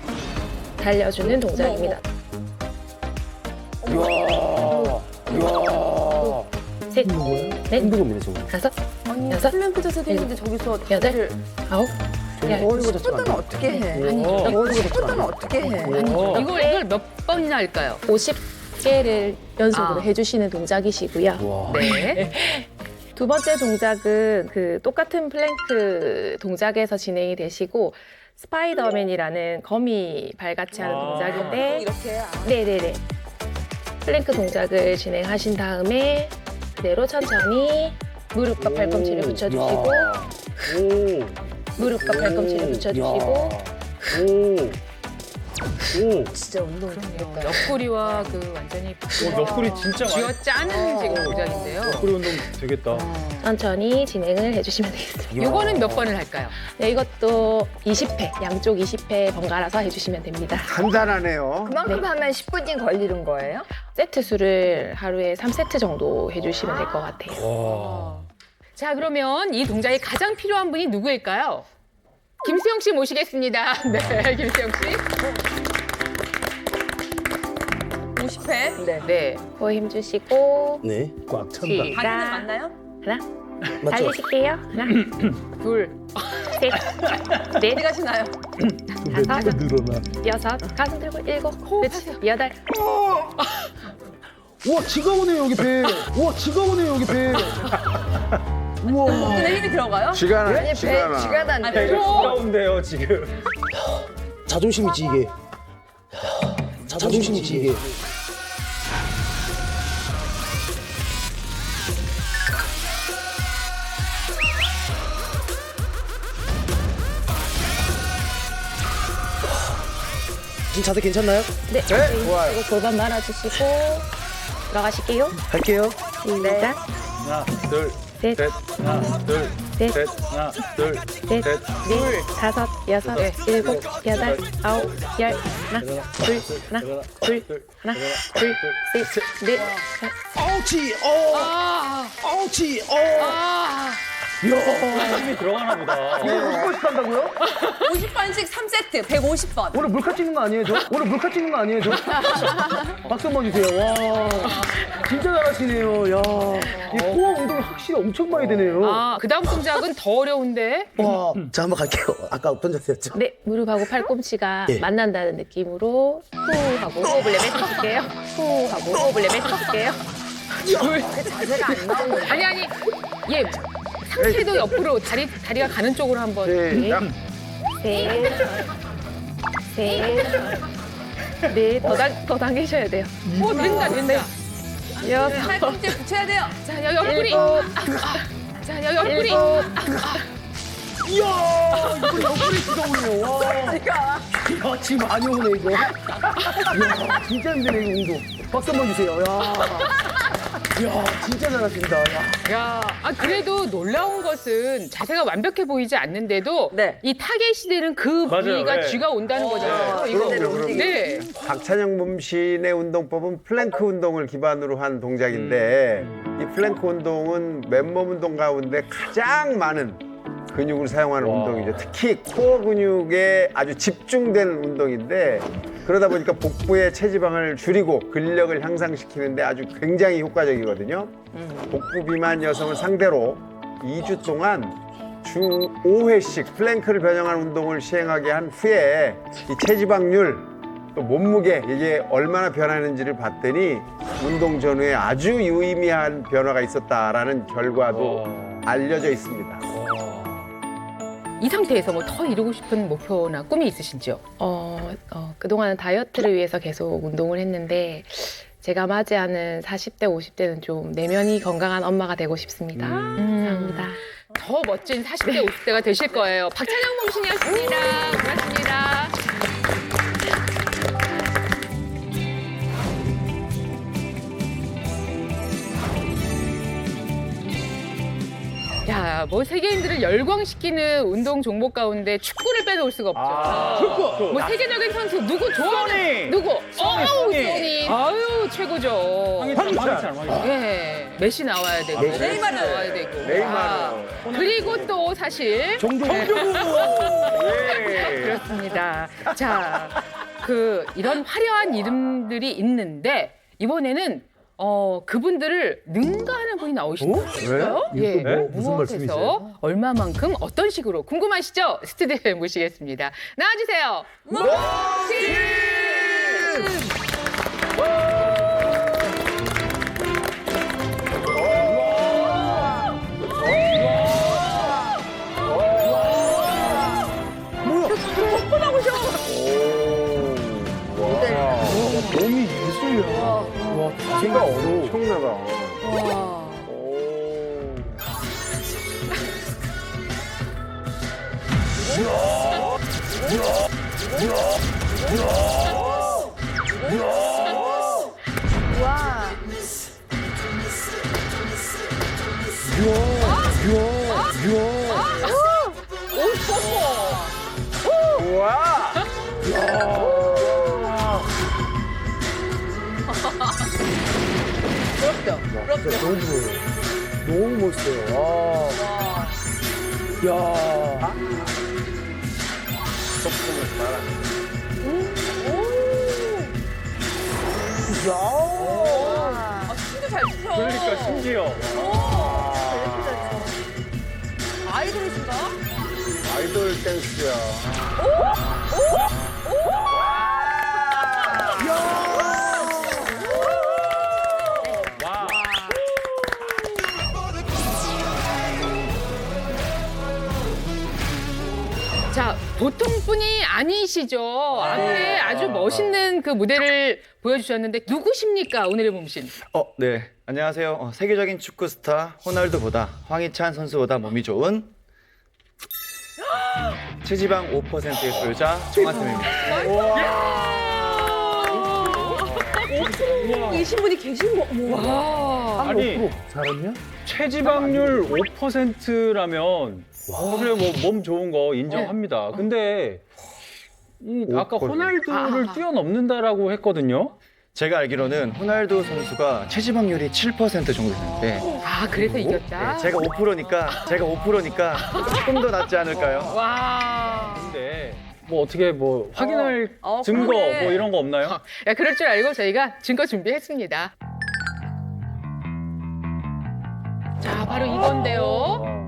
달려주는 동작입니다. 셋, 넷, 힘든 정말. 다섯, 여섯, 플랭크 자세도 있는데 저기서 여덟, 아홉, 열. 10분은 어떻게 해? 10분은 어떻게 해? 이걸 몇 번이나 할까요? 50개를 연속으로 해주시는 동작이시고요. 네. 두 번째 동작은 그 똑같은 플랭크 동작에서 진행이 되시고 스파이더맨이라는 거미 발같이 하는 동작인데 이렇게 네네네 플랭크 동작을 진행하신 다음에 그대로 천천히 무릎과 팔꿈치를 붙여주시고 무릎과 팔꿈치를 붙여주시고 진짜 운동 되겠다. 옆구리와 그 완전히 옆구리 진짜 많이. 쥐어 짜는 지금 동작인데요. 옆구리 운동 되겠다. 천천히 진행을 해주시면 되겠습니다. 요거는 몇 번을 할까요? 네, 이것도 20회, 양쪽 20회 번갈아서 해주시면 됩니다. 간단하네요. 그만큼 하면 10분이 걸리는 거예요? 세트 수를 하루에 3세트 정도 해주시면 될 것 같아요. 자, 그러면 이 동작에 가장 필요한 분이 누구일까요? 김수영 씨 모시겠습니다. 네, 김수영 씨. 50회. 네. 네. 코 힘주시고 네. 꽉 찬다. 다리는 시작. 맞나요? 하나, 맞죠? 달리실게요. 하나, 둘. 셋, 넷, 어디 가시나요? 근데 다섯. 또 늘어나. 여섯, 가슴 들고 일곱, 그렇지, 여덟. 우와 지가 오네요 여기 배. 우와 지가 오네요 여기 배. 우와. 근데 힘이 들어가요? 쥐가 나, 아니, 쥐가 나. 쥐가 난데. 배가 가운데요 지금. 자존심이지 이게. 자존심이지 이게. 지금 자세 괜찮나요? 네, 좋아요. 그리고 골반 말아주시고 들어가실게요. 할게요. 시작. 하나, 둘, 셋, 셋. 하나, 둘, 셋, 셋. 하나, 둘, 셋, 셋. 넷, 다섯, 여섯, 일곱, 여덟, 아홉, 열. 하나, 둘, 하나, 둘, 하나, 둘, 셋, 넷, 아우치. 아, 아우치. 아. 힘이 들어가나 보다. 50번씩 한다고요? 50번씩 3세트, 150번. 오늘 몰카 찍는 거 아니에요, 저? 오늘 몰카 찍는 거 아니에요, 저? 박수 한번 주세요. 와, 진짜 잘하시네요. 야, 이 코어 운동이 확실히 엄청 많이 되네요. 아, 그 다음 동작은 더 어려운데. 와, 자 한번 갈게요. 아까 어떤 자세였죠? 네, 무릎하고 팔꿈치가 예. 만난다는 느낌으로 후 하고 호흡을 내뱉어줄게요. 후 하고 호흡을 내뱉어줄게요. 자세가 안 나오는 아니. 예. 상체도 옆으로 다리가 가는 쪽으로 한번. 시작. 셋, 셋, 넷, 더 당기셔야 돼요. 오, 된다. 여섯, 팔꿈치에 붙여야 돼요. 자, 옆구리. 자, 옆구리. 이야, 이거 옆구리 기가 오네요. 와, 야, 지금 많이 오네 이거. 이야, 진짜 힘드네 이거 운동. 박수 한번 주세요. 야, 진짜 잘하신다. 야. 야, 그래도 놀라운 것은 자세가 완벽해 보이지 않는데도 네. 이 타겟이 되는 그 맞아요, 부위가 네. 쥐가 온다는 거잖아요. 이거. 그럼요, 그럼요. 네. 박찬영 몸신의 운동법은 플랭크 운동을 기반으로 한 동작인데 이 플랭크 운동은 맨몸 운동 가운데 가장 많은 근육을 사용하는 운동이죠. 특히 코어 근육에 아주 집중된 운동인데 그러다 보니까 복부의 체지방을 줄이고 근력을 향상시키는데 아주 굉장히 효과적이거든요. 복부 비만 여성을 상대로 2주 동안 주 5회씩 플랭크를 변형한 운동을 시행하게 한 후에 이 체지방률 또 몸무게 이게 얼마나 변하는지를 봤더니 운동 전후에 아주 유의미한 변화가 있었다라는 결과도 알려져 있습니다. 이 상태에서 뭐 더 이루고 싶은 목표나 꿈이 있으신지요? 그동안은 다이어트를 위해서 계속 운동을 했는데 제가 맞이하는 40대, 50대는 좀 내면이 건강한 엄마가 되고 싶습니다. 감사합니다. 더 멋진 40대, 50대가 되실 거예요. 박찬영 몸신이었습니다. 고맙습니다. 야, 뭐 세계인들을 열광시키는 운동 종목 가운데 축구를 빼놓을 수가 없죠. 축구. 뭐 세계적인 선수 누구 좋아하는 누구? 소니. 아유 최고죠. 황희찬. 예, 메시 나와야 되고, 네이마르. 나와야 되고. 네이마르. 아, 그리고 또 사실 그렇습니다. 자, 이런 화려한 이름들이 있는데 이번에는 그분들을 능가하는 분이 나오시더라고요. 이게 또 뭐, 무슨 무엇에서 말씀이세요? 얼마만큼 어떤 식으로 궁금하시죠? 스튜디오에 모시겠습니다. 나와주세요. 몸이 예술이야. 와, 자세가 엄청나다. 너무 멋있어요. 와. 야. 소품을 봐라. 춤도 잘 추셔. 그러니까 심지어. 아이돌이신가? 아이돌 댄스야. 와. 자, 보통 분이 아니시죠. 앞에 아주 멋있는 그 무대를 보여주셨는데 누구십니까? 오늘의 몸신. 네. 안녕하세요. 세계적인 축구 스타 호날두보다 황희찬 선수보다 몸이 좋은 체지방 5%의 소유자 정한쌤입니다. 이신 분이 계신 거. 와. 아니, 잘했냐? 체지방률 5%라면 그래 뭐 몸 좋은 거 인정합니다. 근데 아까 호날두를 뛰어넘는다라고 했거든요. 제가 알기로는 호날두 선수가 체지방률이 7% 정도 되는데 아, 그래서 이겼다. 제가 5%니까 조금 더 낫지 않을까요? 와. 근데 뭐 어떻게 뭐 확인할 증거 그러네. 뭐 이런 거 없나요? 야, 그럴 줄 알고 저희가 증거 준비했습니다. 자, 바로 이건데요.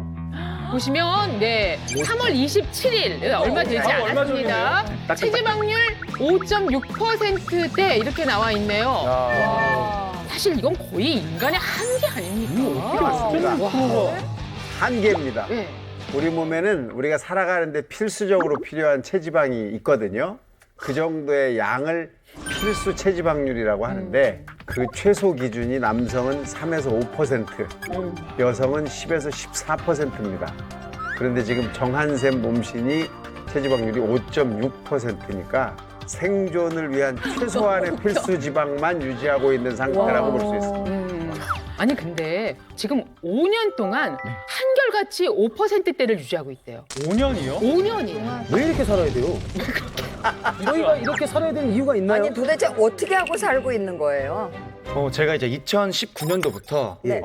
보시면 3월 27일 얼마 되지 얼마 않았습니다. 체지방률 5.6%대 이렇게 나와 있네요. 사실 이건 거의 인간의 한계 아닙니까? 맞습니다. 한계입니다. 네. 우리 몸에는 우리가 살아가는데 필수적으로 필요한 체지방이 있거든요. 그 정도의 양을 필수 체지방률이라고 하는데 그 최소 기준이 남성은 3에서 5%, 여성은 10에서 14%입니다. 그런데 지금 정한샘 몸신이 체지방률이 5.6%니까 생존을 위한 최소한의 필수 지방만 유지하고 있는 상태라고 볼 수 있습니다. 아니 근데 지금 5년 동안 한결같이 5%대를 유지하고 있대요. 5년이요? 5년이요. 왜 이렇게 살아야 돼요? 저희가 이렇게 살아야 되는 이유가 있나요? 아니 도대체 어떻게 하고 살고 있는 거예요? 제가 이제 2019년도부터 네.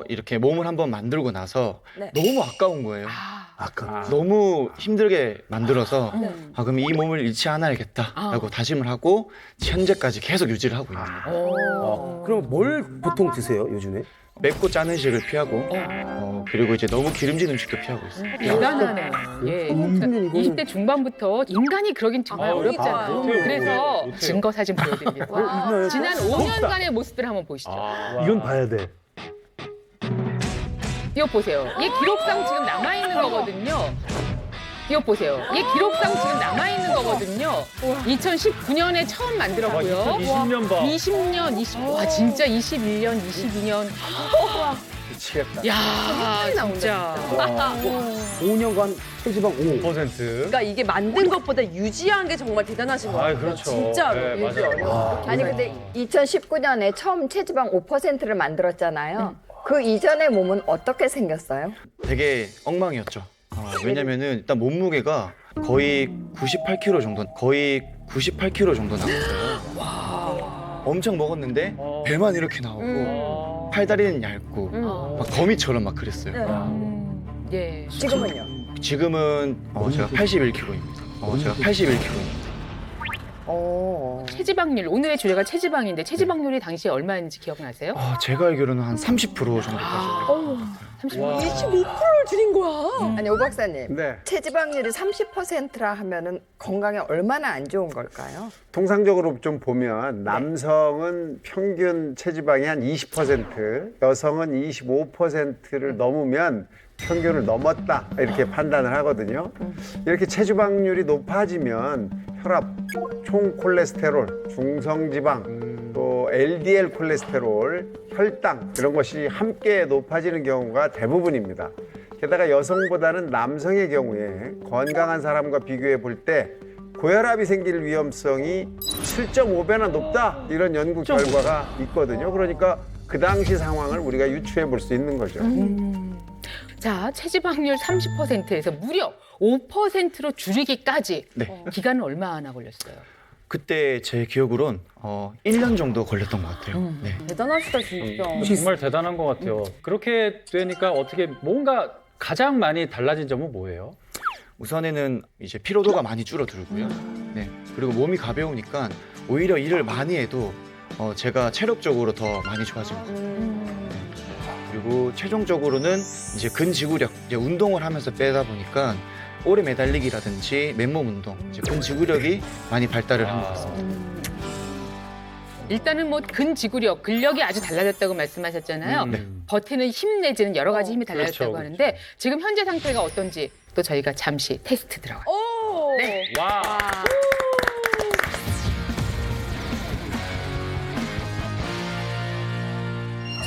이렇게 몸을 한번 만들고 나서 네. 너무 아까운 거예요. 아까 너무 힘들게 만들어서 그럼 이 몸을 잃지 않아야겠다라고 다짐을 하고 현재까지 계속 유지를 하고 있는 거예요. 그럼 뭘 보통 드세요, 요즘에? 맵고 짠 음식을 피하고 그리고 이제 너무 기름진 음식도 피하고 있어요. 대단하네요. 예. 20대 중반부터 인간이 그러긴 정말 어렵잖아요. 못해요. 그래서 못해요. 증거 사진 보여드립니다. 지난 5년간의 모습들 한번 보시죠. 이건 봐야 돼. 이거 보세요. 얘 기록상 지금 남아있는 거거든요. 이거 보세요. 얘 기록상 지금 남아있는 거거든요. 2019년에 처음 만들었고요. 2020년 봐. 20년, 와, 진짜 21년, 22년. 미치겠다. 야, 진짜. 5년간 체지방 5. 5%. 그러니까 이게 만든 것보다 유지한 게 정말 대단하신 것 같아요. 그렇죠. 진짜로. 네, 맞아요. 아니 근데 2019년에 처음 체지방 5%를 만들었잖아요. 그 이전의 몸은 어떻게 생겼어요? 되게 엉망이었죠. 왜냐면은 일단 몸무게가 거의 98kg 정도 나왔어요. 엄청 먹었는데 배만 이렇게 나오고 팔다리는 얇고 막 거미처럼 막 그랬어요. 예. 지금은요? 지금은 제가 81kg입니다. 제가 81kg입니다. 체지방률, 오늘의 주제가 체지방인데 체지방률이 당시에 얼마인지 기억나세요? 제가 알기로는 한 30% 정도까지. 25%를 줄인 거야. 아니 오 박사님, 네. 체지방률이 30%라 하면은 건강에 얼마나 안 좋은 걸까요? 통상적으로 좀 보면 남성은 평균 체지방이 한 20%, 여성은 25%를 넘으면 평균을 넘었다 이렇게 판단을 하거든요. 이렇게 체지방률이 높아지면 혈압, 총 콜레스테롤, 중성지방, 또 LDL 콜레스테롤, 혈당 이런 것이 함께 높아지는 경우가 대부분입니다. 게다가 여성보다는 남성의 경우에 건강한 사람과 비교해 볼 때 고혈압이 생길 위험성이 7.5배나 높다 이런 연구 결과가 있거든요. 그러니까 그 당시 상황을 우리가 유추해 볼 수 있는 거죠. 자, 체지방률 30%에서 무려 5%로 줄이기까지 네. 기간은 얼마나 걸렸어요? 그때 제 기억으론 1년 정도 걸렸던 것 같아요. 네. 대단하시다 진짜. 정말 대단한 것 같아요. 그렇게 되니까 어떻게 뭔가 가장 많이 달라진 점은 뭐예요? 우선에는 이제 피로도가 많이 줄어들고요. 네. 그리고 몸이 가벼우니까 오히려 일을 많이 해도 제가 체력적으로 더 많이 좋아진 것 같아요. 네. 그리고 최종적으로는 이제 근지구력, 이제 운동을 하면서 빼다 보니까 오래 매달리기라든지 맨몸 운동, 이제 근지구력이 많이 발달을 한 것 같습니다. 일단은 뭐 근지구력, 근력이 아주 달라졌다고 말씀하셨잖아요. 네. 버티는 힘 내지는 여러 가지 힘이 달라졌다고 그렇죠, 하는데 지금 현재 상태가 어떤지 또 저희가 잠시 테스트 들어가요. 오. 네. 와.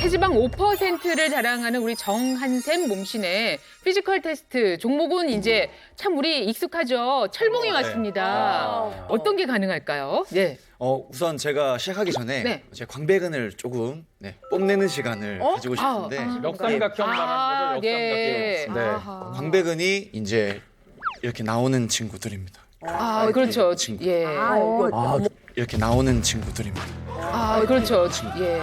체지방 5%를 자랑하는 우리 정한샘 몸신의 피지컬 테스트 종목은 이제 참 우리 익숙하죠. 철봉이 왔습니다. 어떤 게 가능할까요? 네. 우선 제가 시작하기 전에 네. 제 광배근을 조금 뽐내는 시간을 가지고 싶은데 역삼각형 말하는 거죠? 네. 역삼각형. 네. 광배근이 이제 이렇게 나오는 친구들입니다. 그렇죠. 친구. 예. 이렇게 나오는 친구들입니다. 그렇죠. 예.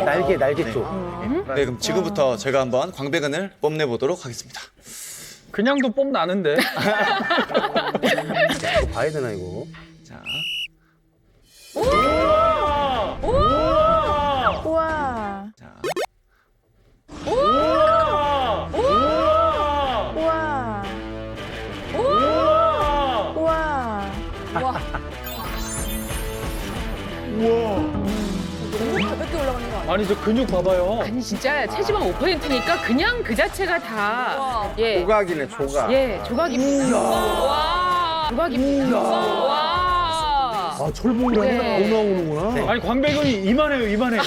되게 날개 쪽. 네, 그럼 지금부터 제가 한번 광배근을 뽐내 보도록 하겠습니다. 그냥도 뽐 나는데. 봐야 되나 이거? 자, 우와! 우와! 우와, 자, 우와! 우와! 우와, 우와! 우와. 너무 가볍게 올라가는 거 아니야? 아니 저 근육 봐봐요. 아니 진짜 체지방 5%니까 그냥 그 자체가 다 예. 조각이네, 조각. 예, 조각입니다. 와. 조각입니다. 와. 철봉을 하니까 네. 더 나오는구나. 아니 광배근이 이만해요, 이만해.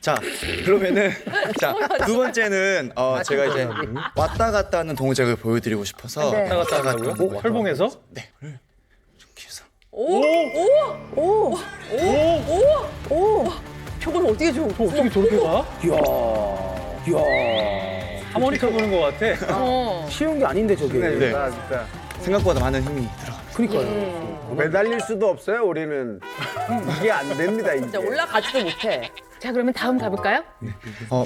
자, 그러면은 자, 두 번째는 제가 이제 왔다 갔다 하는 동작을 보여드리고 싶어서 왔다 갔다 한다고요? 철봉에서? 네, 이렇게 해서 저건 어떻게 줘? 어떻게 저렇게 가? 이야. 하모니카 부는 것 같아. 쉬운 게 아닌데 저게. 네. 진짜. 생각보다 많은 힘이 들어갑니다. 그러니까요. 매달릴 수도 없어요, 우리는. 이게 안 됩니다, 이게. 진짜 올라가지도 못해. 자, 그러면 다음 가볼까요?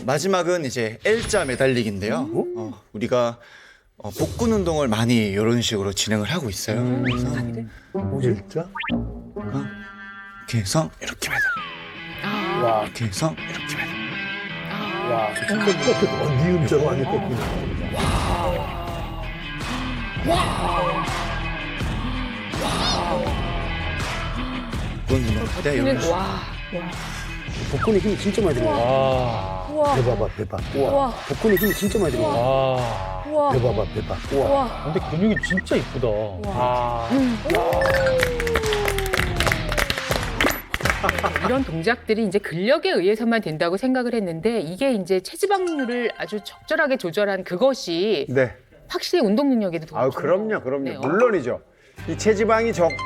마지막은 이제 L자 매달리기인데요. 우리가 복근 운동을 많이 이런 식으로 진행을 하고 있어요. 그래서 뭐지? 진짜? 이렇게 해서 이렇게 매달려. 이렇게 해서 이렇게 매달려. 와, 네 음자로 많이 꺾이네. 복근 운동 때 이런 식으로. 복근에 힘이 진짜 많이 들어가. 와. 대봐봐, 대봐. 우와. 복근에 힘이 진짜 많이 들어가. 와. 대봐봐, 대봐. 우와. 근데 근육이 진짜 이쁘다. 아. 이런 동작들이 이제 근력에 의해서만 된다고 생각을 했는데 이게 이제 체지방률을 아주 적절하게 조절한 그것이 네. 확실히 운동 능력에도 도움이 그럼요, 그럼요. 네, 물론이죠. 이 체지방이 적고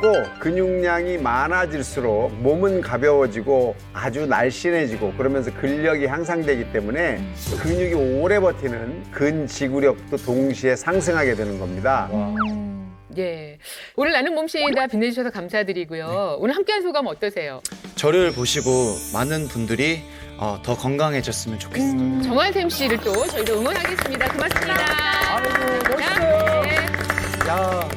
근육량이 많아질수록 몸은 가벼워지고 아주 날씬해지고 그러면서 근력이 향상되기 때문에 근육이 오래 버티는 근지구력도 동시에 상승하게 되는 겁니다. 예. 오늘 나는 몸씨다 빛내주셔서 감사드리고요. 오늘 함께한 소감 어떠세요? 저를 보시고 많은 분들이 더 건강해졌으면 좋겠습니다. 정한샘 씨를 또 저희도 응원하겠습니다. 고맙습니다. 아이고, 멋있어요. 네. 야.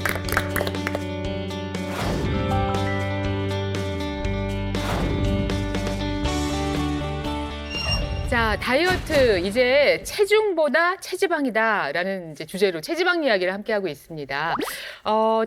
자, 다이어트 이제 체중보다 체지방이다라는 이제 주제로 체지방 이야기를 함께 하고 있습니다.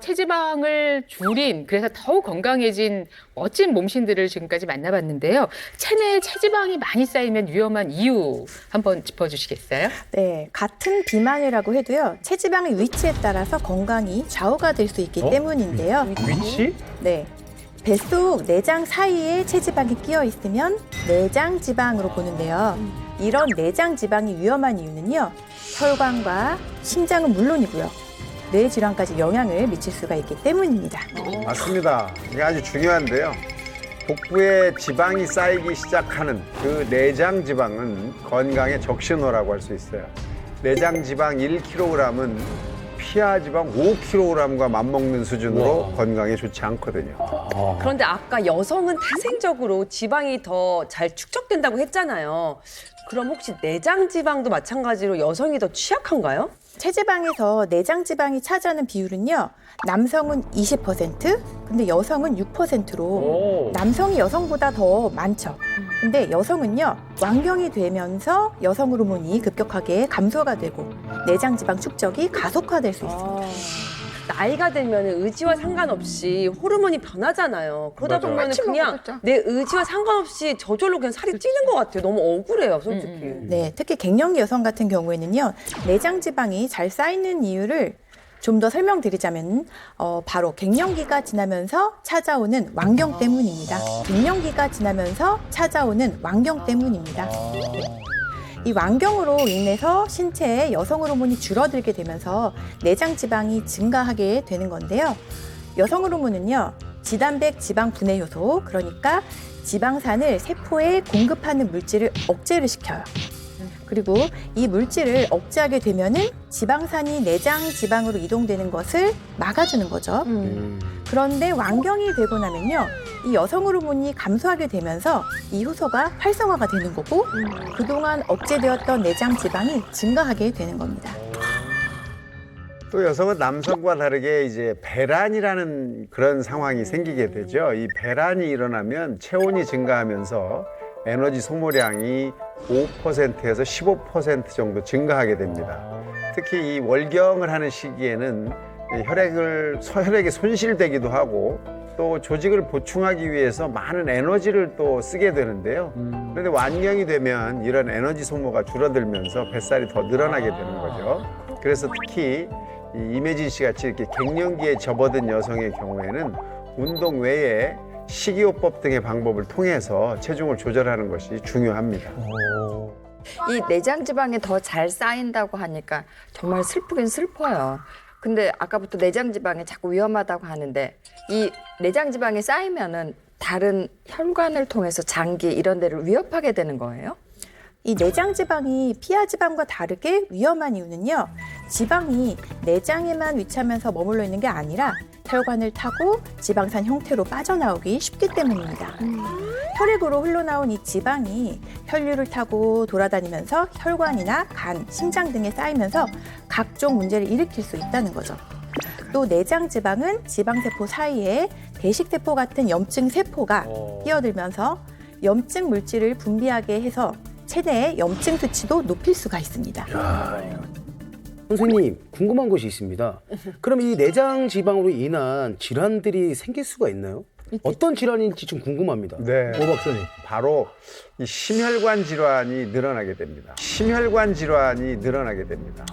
체지방을 줄인 그래서 더욱 건강해진 멋진 몸신들을 지금까지 만나봤는데요. 체내에 체지방이 많이 쌓이면 위험한 이유 한번 짚어주시겠어요? 네, 같은 비만이라고 해도요. 체지방의 위치에 따라서 건강이 좌우가 될 수 있기 때문인데요. 위치? 네. 뱃속 내장 사이에 체지방이 끼어 있으면 내장 지방으로 보는데요. 이런 내장 지방이 위험한 이유는요. 혈관과 심장은 물론이고요. 뇌 질환까지 영향을 미칠 수가 있기 때문입니다. 맞습니다. 이게 아주 중요한데요. 복부에 지방이 쌓이기 시작하는 그 내장 지방은 건강의 적신호라고 할 수 있어요. 내장 지방 1kg은 피하 지방 5kg과 맞먹는 수준으로 건강에 좋지 않거든요. 그런데 아까 여성은 태생적으로 지방이 더 잘 축적된다고 했잖아요. 그럼 혹시 내장 지방도 마찬가지로 여성이 더 취약한가요? 체지방에서 내장 지방이 차지하는 비율은요. 남성은 20%, 근데 여성은 6%로 남성이 여성보다 더 많죠. 근데 여성은요. 완경이 되면서 여성 호르몬이 급격하게 감소가 되고 내장 지방 축적이 가속화될 수 있습니다. 나이가 들면 의지와 상관없이 호르몬이 변하잖아요. 그러다 맞아. 보면 그냥 내 의지와 상관없이 저절로 그냥 살이 찌는 것 같아요. 너무 억울해요, 솔직히. 네, 특히 갱년기 여성 같은 경우에는요. 내장 지방이 잘 쌓이는 이유를 좀 더 설명드리자면 바로 갱년기가 지나면서 찾아오는 완경 때문입니다. 갱년기가 지나면서 찾아오는 완경 때문입니다. 이 완경으로 인해서 신체에 여성 호르몬이 줄어들게 되면서 내장 지방이 증가하게 되는 건데요. 여성 호르몬은요. 지단백 지방 분해 효소, 그러니까 지방산을 세포에 공급하는 물질을 억제를 시켜요. 그리고 이 물질을 억제하게 되면은 지방산이 내장 지방으로 이동되는 것을 막아주는 거죠. 그런데 완경이 되고 나면요, 이 여성 호르몬이 감소하게 되면서 이 효소가 활성화가 되는 거고 그동안 억제되었던 내장 지방이 증가하게 되는 겁니다. 또 여성은 남성과 다르게 이제 배란이라는 그런 상황이 생기게 되죠. 이 배란이 일어나면 체온이 증가하면서 에너지 소모량이 5%에서 15% 정도 증가하게 됩니다. 특히 이 월경을 하는 시기에는 혈액이 손실되기도 하고 또 조직을 보충하기 위해서 많은 에너지를 또 쓰게 되는데요. 그런데 완경이 되면 이런 에너지 소모가 줄어들면서 뱃살이 더 늘어나게 되는 거죠. 그래서 특히 이 이매진 씨 같이 이렇게 갱년기에 접어든 여성의 경우에는 운동 외에 식이요법 등의 방법을 통해서 체중을 조절하는 것이 중요합니다. 이 내장 지방이 더 잘 쌓인다고 하니까 정말 슬프긴 슬퍼요. 근데 아까부터 내장 지방이 자꾸 위험하다고 하는데 이 내장 지방이 쌓이면은 다른 혈관을 통해서 장기 이런 데를 위협하게 되는 거예요? 이 내장 지방이 피하 지방과 다르게 위험한 이유는요. 지방이 내장에만 위치하면서 머물러 있는 게 아니라 혈관을 타고 지방산 형태로 빠져나오기 쉽기 때문입니다. 혈액으로 흘러나온 이 지방이 혈류를 타고 돌아다니면서 혈관이나 간, 심장 등에 쌓이면서 각종 문제를 일으킬 수 있다는 거죠. 또 내장 지방은 지방세포 사이에 대식세포 같은 염증 세포가 끼어들면서 염증 물질을 분비하게 해서 체내의 염증 수치도 높일 수가 있습니다. 선생님, 궁금한 것이 있습니다. 그럼 이 내장 지방으로 인한 질환들이 생길 수가 있나요? 어떤 질환인지 좀 궁금합니다. 네. 오 박사님. 바로 이 심혈관 질환이 늘어나게 됩니다. 심혈관 질환이 늘어나게 됩니다.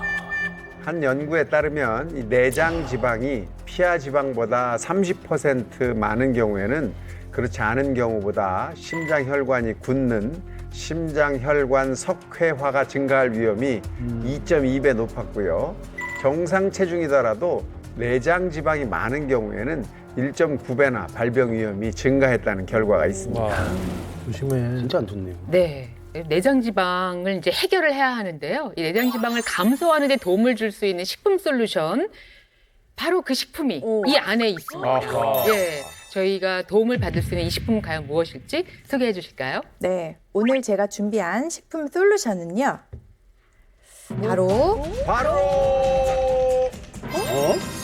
한 연구에 따르면 이 내장 지방이 피하 지방보다 30% 많은 경우에는 그렇지 않은 경우보다 심장 혈관이 굳는 심장 혈관 석회화가 증가할 위험이 2.2배 높았고요. 정상 체중이더라도 내장 지방이 많은 경우에는 1.9배나 발병 위험이 증가했다는 결과가 있습니다. 조심해. 진짜 안 좋네요. 네. 내장 지방을 이제 해결을 해야 하는데요. 이 내장 지방을 감소하는 데 도움을 줄 수 있는 식품 솔루션, 바로 그 식품이 이 안에 있습니다. 예. 저희가 도움을 받을 수 있는 이 식품은 과연 무엇일지 소개해 주실까요? 네, 오늘 제가 준비한 식품 솔루션은요. 바로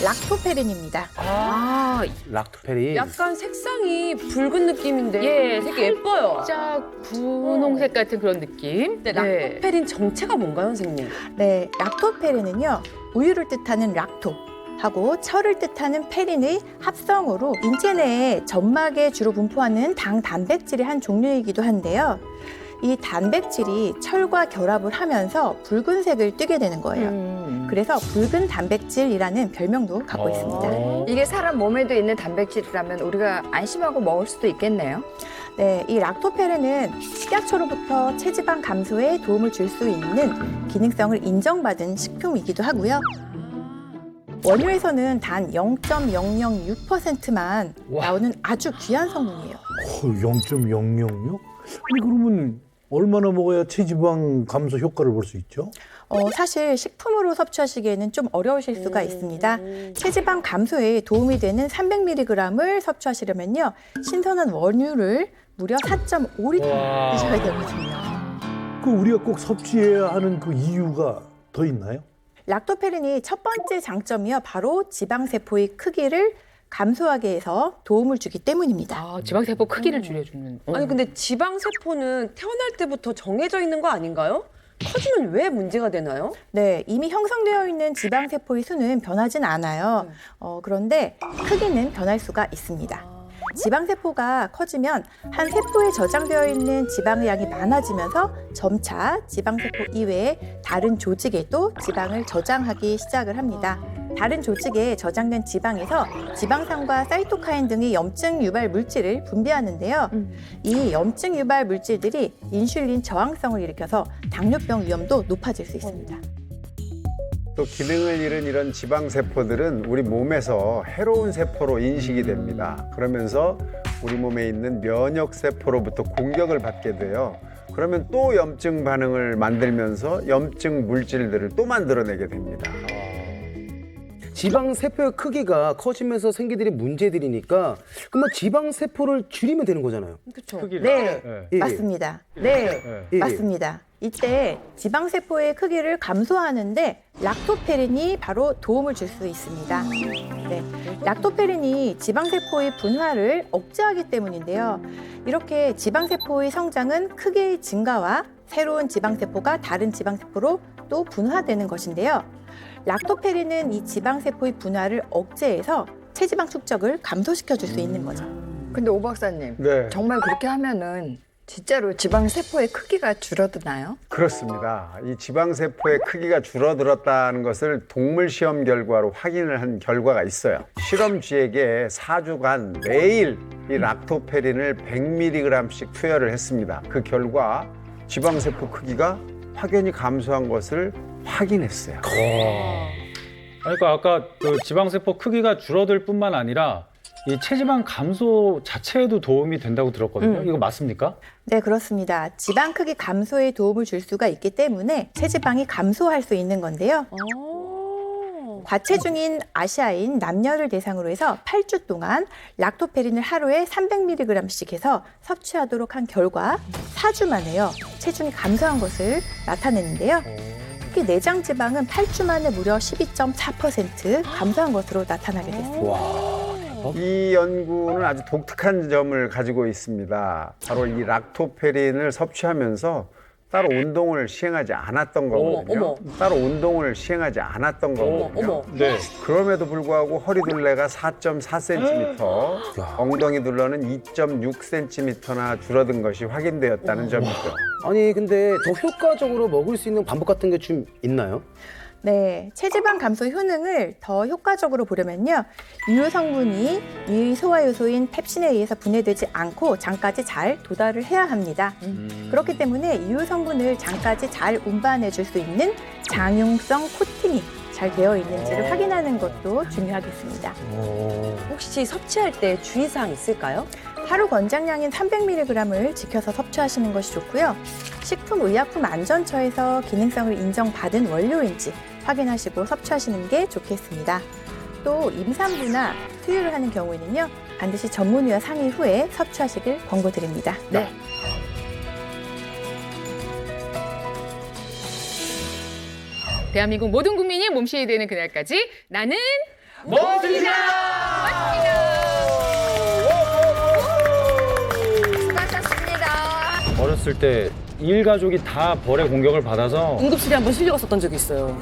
락토페린입니다. 아, 락토페린. 약간 색상이 붉은 느낌인데 예, 되게 예뻐요. 살짝 분홍색 같은 그런 느낌. 근데 락토페린 정체가 뭔가요, 선생님? 네, 락토페린은요. 우유를 뜻하는 락토 하고 철을 뜻하는 페린의 합성어로 인체 내에 점막에 주로 분포하는 당 단백질의 한 종류이기도 한데요. 이 단백질이 철과 결합을 하면서 붉은색을 띠게 되는 거예요. 그래서 붉은 단백질이라는 별명도 갖고 있습니다. 이게 사람 몸에도 있는 단백질이라면 우리가 안심하고 먹을 수도 있겠네요. 네, 이 락토페린은 식약처로부터 체지방 감소에 도움을 줄 수 있는 기능성을 인정받은 식품이기도 하고요. 원료에서는 단 0.006%만 나오는 아주 귀한 성분이에요. 0.006? 아니 그러면 얼마나 먹어야 체지방 감소 효과를 볼 수 있죠? 사실 식품으로 섭취하시기에는 좀 어려우실 수가 있습니다. 체지방 감소에 도움이 되는 300mg을 섭취하시려면요. 신선한 원유를 무려 4.5리터 드셔야 되거든요. 그 우리가 꼭 섭취해야 하는 그 이유가 더 있나요? 락토페린이 첫 번째 장점이요. 바로 지방세포의 크기를 감소하게 해서 도움을 주기 때문입니다. 아, 지방세포 크기를 줄여주는. 아니 근데 지방세포는 태어날 때부터 정해져 있는 거 아닌가요? 커지면 왜 문제가 되나요? 네, 이미 형성되어 있는 지방세포의 수는 변하진 않아요. 그런데 크기는 변할 수가 있습니다. 지방세포가 커지면 한 세포에 저장되어 있는 지방의 양이 많아지면서 점차 지방세포 이외에 다른 조직에도 지방을 저장하기 시작을 합니다. 다른 조직에 저장된 지방에서 지방산과 사이토카인 등의 염증 유발 물질을 분비하는데요. 이 염증 유발 물질들이 인슐린 저항성을 일으켜서 당뇨병 위험도 높아질 수 있습니다. 또 기능을 잃은 이런 지방세포들은 우리 몸에서 해로운 세포로 인식이 됩니다. 그러면서 우리 몸에 있는 면역세포로부터 공격을 받게 돼요. 그러면 또 염증 반응을 만들면서 염증 물질들을 또 만들어내게 됩니다. 지방세포의 크기가 커지면서 생기들이 문제들이니까 그러면 지방세포를 줄이면 되는 거잖아요. 그렇죠. 네, 예. 맞습니다. 네, 예. 맞습니다. 이때 지방세포의 크기를 감소하는데 락토페린이 바로 도움을 줄 수 있습니다. 네, 락토페린이 지방세포의 분화를 억제하기 때문인데요. 이렇게 지방세포의 성장은 크기의 증가와 새로운 지방세포가 다른 지방세포로 또 분화되는 것인데요. 락토페린은 이 지방세포의 분화를 억제해서 체지방 축적을 감소시켜 줄 수 있는 거죠. 근데 오 박사님, 네. 정말 그렇게 하면은 진짜로 지방세포의 크기가 줄어드나요? 그렇습니다. 이 지방세포의 크기가 줄어들었다는 것을 동물 시험 결과로 확인을 한 결과가 있어요. 실험쥐에게 4주간 매일 이 락토페린을 100mg씩 투여를 했습니다. 그 결과 지방세포 크기가 확연히 감소한 것을 확인했어요. 그러니까 아까 그 지방세포 크기가 줄어들 뿐만 아니라 이 체지방 감소 자체에도 도움이 된다고 들었거든요. 이거 맞습니까? 네, 그렇습니다. 지방 크기 감소에 도움을 줄 수가 있기 때문에 체지방이 감소할 수 있는 건데요. 과체중인 아시아인 남녀를 대상으로 해서 8주 동안 락토페린을 하루에 300mg씩 해서 섭취하도록 한 결과 4주 만에요. 체중이 감소한 것을 나타냈는데요. 특히 내장 지방은 8주 만에 무려 12.4% 감소한 것으로 나타나게 됐습니다. 이 연구는 아주 독특한 점을 가지고 있습니다. 바로 이 락토페린을 섭취하면서 따로 운동을 시행하지 않았던 거거든요. 따로 운동을 시행하지 않았던 거거든요. 네. 그럼에도 불구하고 허리둘레가 4.4cm, 엉덩이 둘러는 2.6cm나 줄어든 것이 확인되었다는 점이죠. 아니 근데 더 효과적으로 먹을 수 있는 방법 같은 게 좀 있나요? 네, 체지방 감소 효능을 더 효과적으로 보려면요. 유효 성분이 위 소화 요소인 펩신에 의해서 분해되지 않고 장까지 잘 도달을 해야 합니다. 그렇기 때문에 유효 성분을 장까지 잘 운반해 줄 수 있는 장용성 코팅이 잘 되어 있는지를 확인하는 것도 중요하겠습니다. 혹시 섭취할 때 주의사항 있을까요? 하루 권장량인 300mg을 지켜서 섭취하시는 것이 좋고요. 식품의약품안전처에서 기능성을 인정받은 원료인지 확인하시고 섭취하시는 게 좋겠습니다. 또 임산부나 수유를 하는 경우에는요, 반드시 전문의와 상의 후에 섭취하시길 권고드립니다. 네. 대한민국 모든 국민이 몸신이 되는 그날까지 나는 먹습니다. 수고하셨습니다. 어렸을 때 일가족이 다 벌의 공격을 받아서 응급실에 한번 실려갔었던 적이 있어요.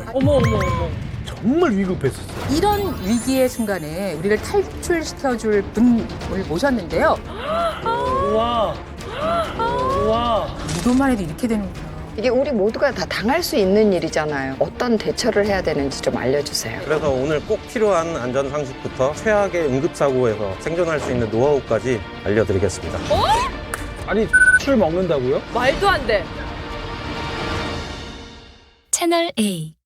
정말 위급했었어요. 이런 위기의 순간에 우리를 탈출시켜줄 분을 모셨는데요. 우와. 우와. 이것만 해도 이렇게 되는구나. 이게 우리 모두가 다 당할 수 있는 일이잖아요. 어떤 대처를 해야 되는지 좀 알려주세요. 그래서 오늘 꼭 필요한 안전 상식부터 최악의 응급 사고에서 생존할 수 있는 노하우까지 알려드리겠습니다. 아니 술 먹는다고요? 말도 안 돼. 채널 A